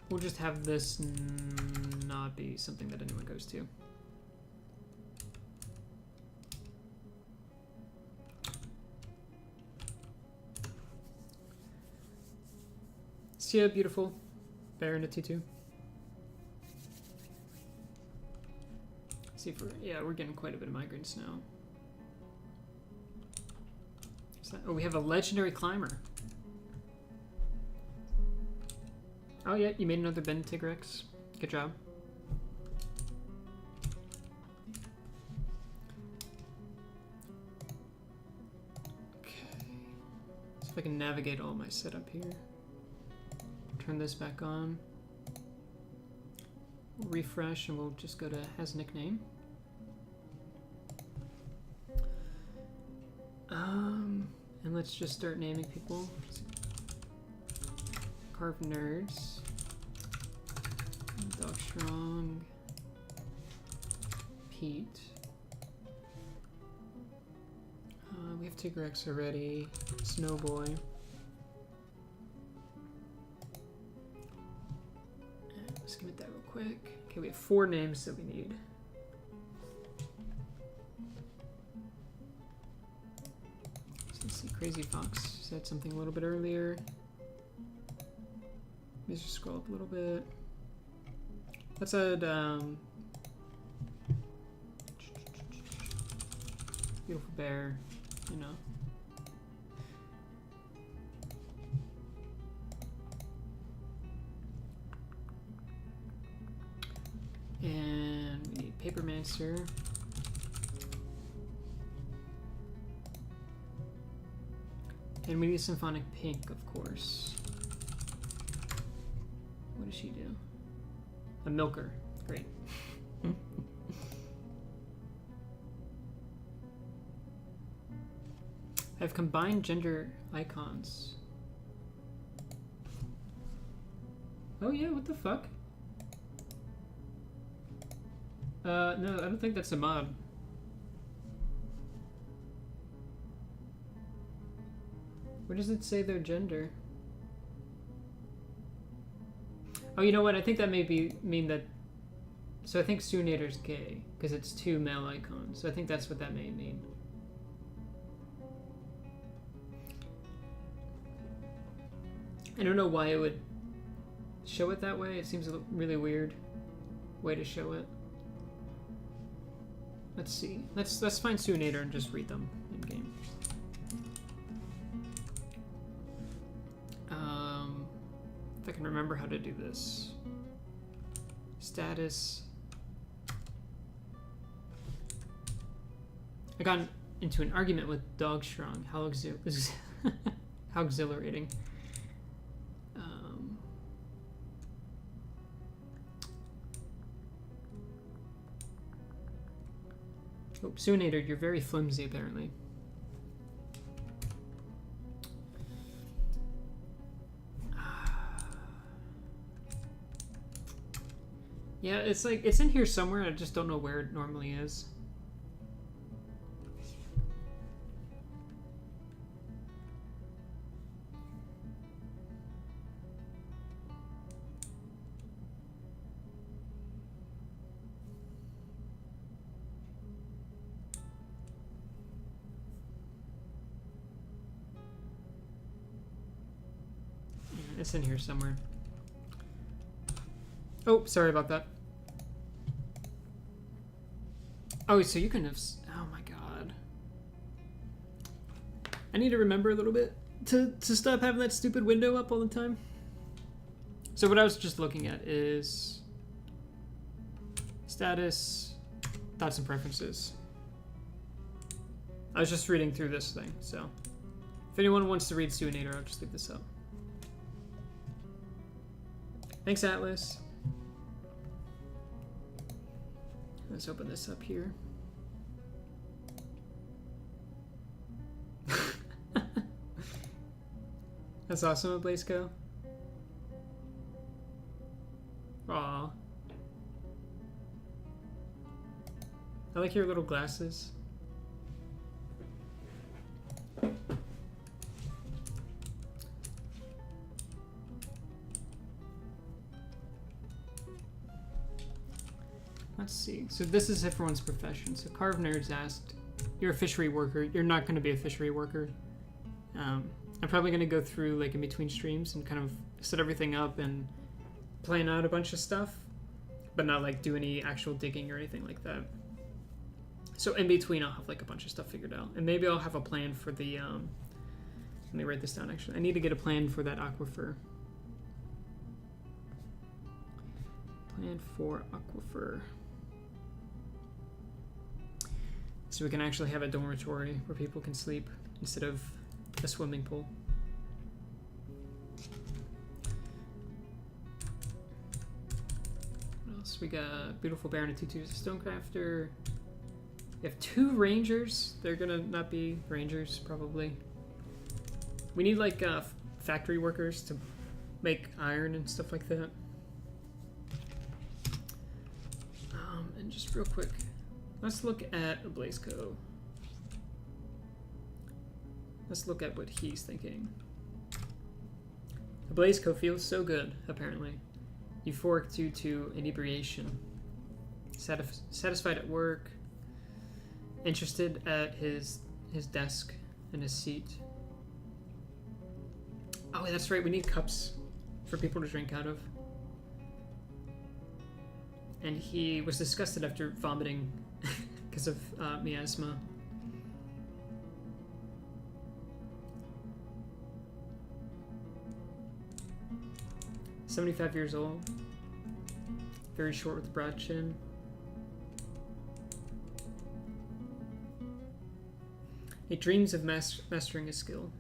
S1: we'll just have this not be something that anyone goes to. See ya, beautiful. Bear in a tutu. See if we're... yeah, we're getting quite a bit of migrants now. Oh, we have a legendary climber. Oh yeah, you made another Ben Tigrex. Good job. Okay. See if I can navigate all my setup here. Turn this back on. Refresh and we'll just go to has nickname. And let's just start naming people. Carved Nerds. Dog Strong. Pete. We have Tigrex already. Snowboy. Let's get that real quick. Okay, we have 4 names that we need. So let's see, Crazy Fox said something a little bit earlier. Let's just scroll up a little bit. Let's add beautiful bear, you know. And we need Papermancer. And we need Symphonic Pink, of course. What does she do? A milker. Great. I've combined gender icons. Oh yeah, what the fuck? No, I don't think that's a mod. Where does it say their gender? Oh, you know what? I think that may mean that... So I think Sunator's gay, because it's 2 male icons. So I think that's what that may mean. I don't know why it would show it that way. It seems a really weird way to show it. Let's see. Let's find Sunator and just read them in game. If I can remember how to do this. Status. I got into an argument with Dog Strong. How how exhilarating. Oh, Sunator, you're very flimsy apparently. Yeah, it's like, it's in here somewhere, I just don't know where it normally is. It's in here somewhere. Oh, sorry about that. Oh, so you can have... Oh my god. I need to remember a little bit to stop having that stupid window up all the time. So what I was just looking at is... Status... Thoughts and preferences. I was just reading through this thing, so... If anyone wants to read Suinator, I'll just leave this up. Thanks, Atlas. Let's open this up here. That's awesome, Blazeco. Aw. I like your little glasses. Let's see. So this is everyone's profession. So Carve Nerds asked, you're a fishery worker. You're not going to be a fishery worker. I'm probably going to go through like in between streams and kind of set everything up and plan out a bunch of stuff, but not like do any actual digging or anything like that. So in between I'll have like a bunch of stuff figured out. And maybe I'll have a plan for the, let me write this down actually. I need to get a plan for that aquifer. Plan for aquifer. So we can actually have a dormitory where people can sleep instead of a swimming pool. What else? We got Beautiful Baron and Tutu's Stonecrafter. We have 2 rangers. They're gonna not be rangers, probably. We need like factory workers to make iron and stuff like that. And just real quick, let's look at Blazeco. Let's look at what he's thinking. Blazeco feels so good, apparently. Euphoric due to inebriation. Satisfied at work. Interested at his desk and his seat. Oh, that's right, we need cups for people to drink out of. And he was disgusted after vomiting because of miasma. "75 years old. Very short with a broad chin. He dreams of mastering a skill.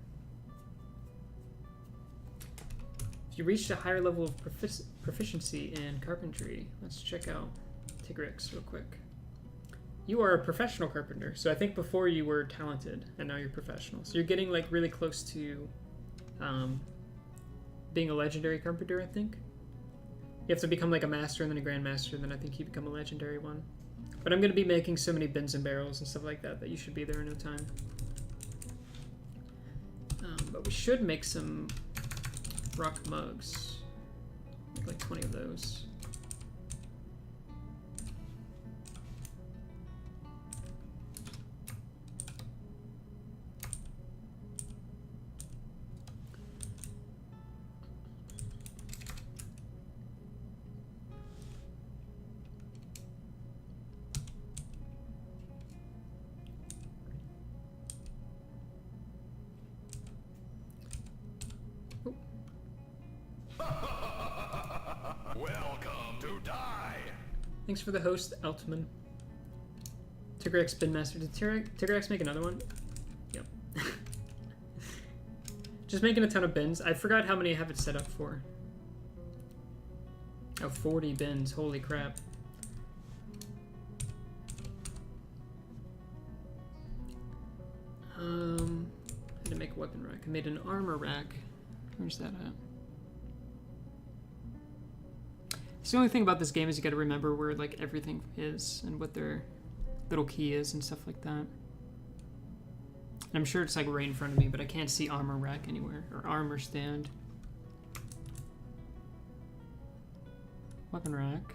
S1: If you reached a higher level of proficiency in carpentry, let's check out Tigrix real quick. You are a professional carpenter, so I think before you were talented, and now you're professional. So you're getting like really close to being a legendary carpenter, I think. You have to become like a master and then a grandmaster, and then I think you become a legendary one. But I'm going to be making so many bins and barrels and stuff like that that you should be there in no time. But we should make some rock mugs. Make like 20 of those.
S5: Welcome to die.
S1: Thanks for the host, Altman. Tigrex Bin Master. Did Tigrex make another one? Yep. Just making a ton of bins. I forgot how many I have it set up for. Oh, 40 bins. Holy crap. I had to make a weapon rack. I made an armor rack. Where's that at? It's the only thing about this game is you gotta remember where like everything is and what their little key is and stuff like that. And I'm sure it's like right in front of me, but I can't see armor rack anywhere or armor stand. Weapon rack.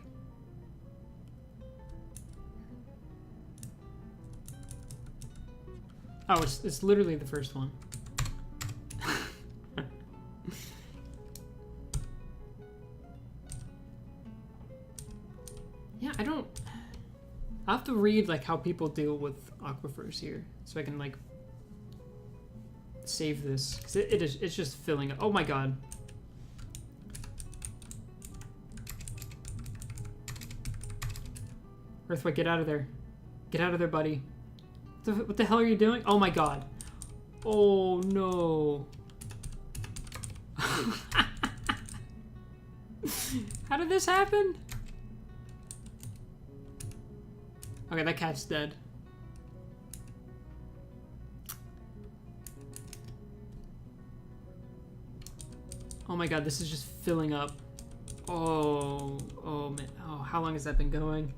S1: Oh, it's literally the first one. Yeah, I'll have to read like how people deal with aquifers here so I can like save this, because it's just filling up. Oh my god. Earthquake, get out of there. Get out of there, buddy. What the hell are you doing? Oh my god. Oh no. How did this happen? Okay, that cat's dead. Oh my god, this is just filling up. Oh man. Oh, how long has that been going?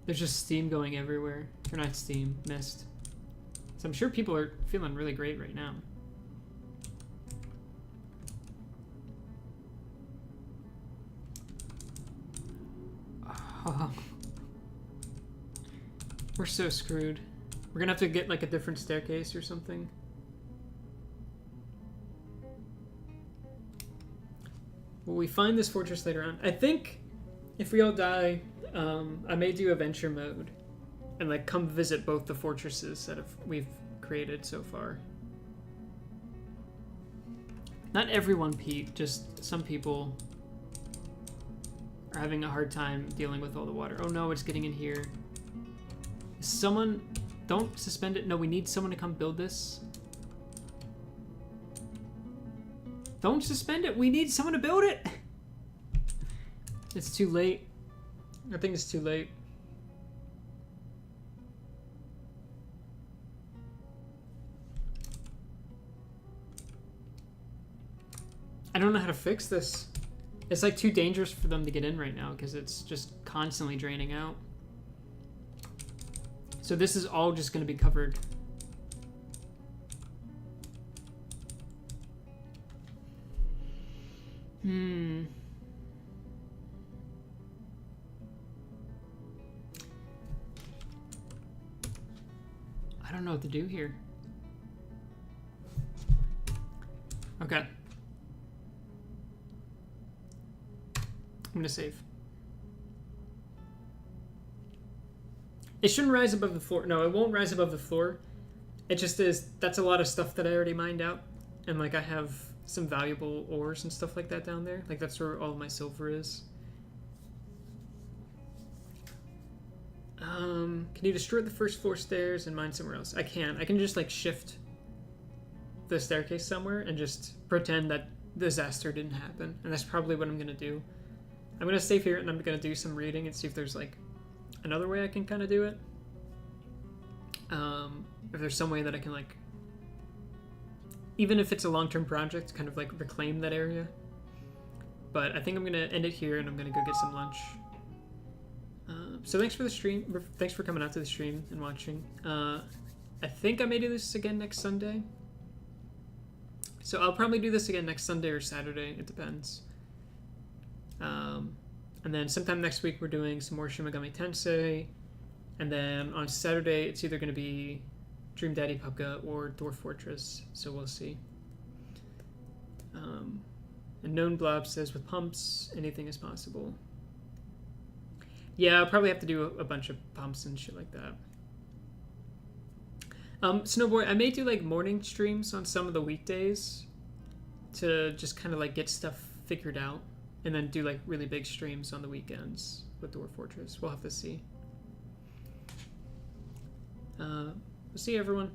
S1: There's just steam going everywhere. Or not steam, mist. So I'm sure people are feeling really great right now. Oh. We're so screwed. We're gonna have to get like a different staircase or something. Will we find this fortress later on? I think if we all die, I may do adventure mode and like come visit both the fortresses that we've created so far. Not everyone, Pete, just some people are having a hard time dealing with all the water. Oh no, it's getting in here. Someone, don't suspend it. No, we need someone to come build this. Don't suspend it. We need someone to build it. It's too late. I think it's too late. I don't know how to fix this. It's like too dangerous for them to get in right now because it's just constantly draining out. So this is all just going to be covered. I don't know what to do here. Okay. I'm gonna save. It shouldn't rise above the floor. No, it won't rise above the floor. It just is. That's a lot of stuff that I already mined out. And like I have some valuable ores and stuff like that down there. Like that's where all of my silver is. Can you destroy the first floor stairs and mine somewhere else? I can't. I can just like shift the staircase somewhere and just pretend that disaster didn't happen. And that's probably what I'm gonna do. I'm gonna save here and I'm gonna do some reading and see if there's like another way I can kind of do it. If there's some way that I can like, even if it's a long-term project, kind of like reclaim that area. But I think I'm gonna end it here and I'm gonna go get some lunch. So thanks for the stream. Thanks for coming out to the stream and watching. I think I may do this again next Sunday. So I'll probably do this again next Sunday or Saturday. It depends. And then sometime next week we're doing some more Shin Megami Tensei. And then on Saturday it's either going to be Dream Daddy Pupka or Dwarf Fortress. So we'll see. And Known Blob says with pumps, anything is possible. Yeah, I'll probably have to do a bunch of pumps and shit like that. Snowboy, I may do like morning streams on some of the weekdays to just kind of like get stuff figured out, and then do like really big streams on the weekends with Dwarf Fortress. We'll have to see. We'll see everyone.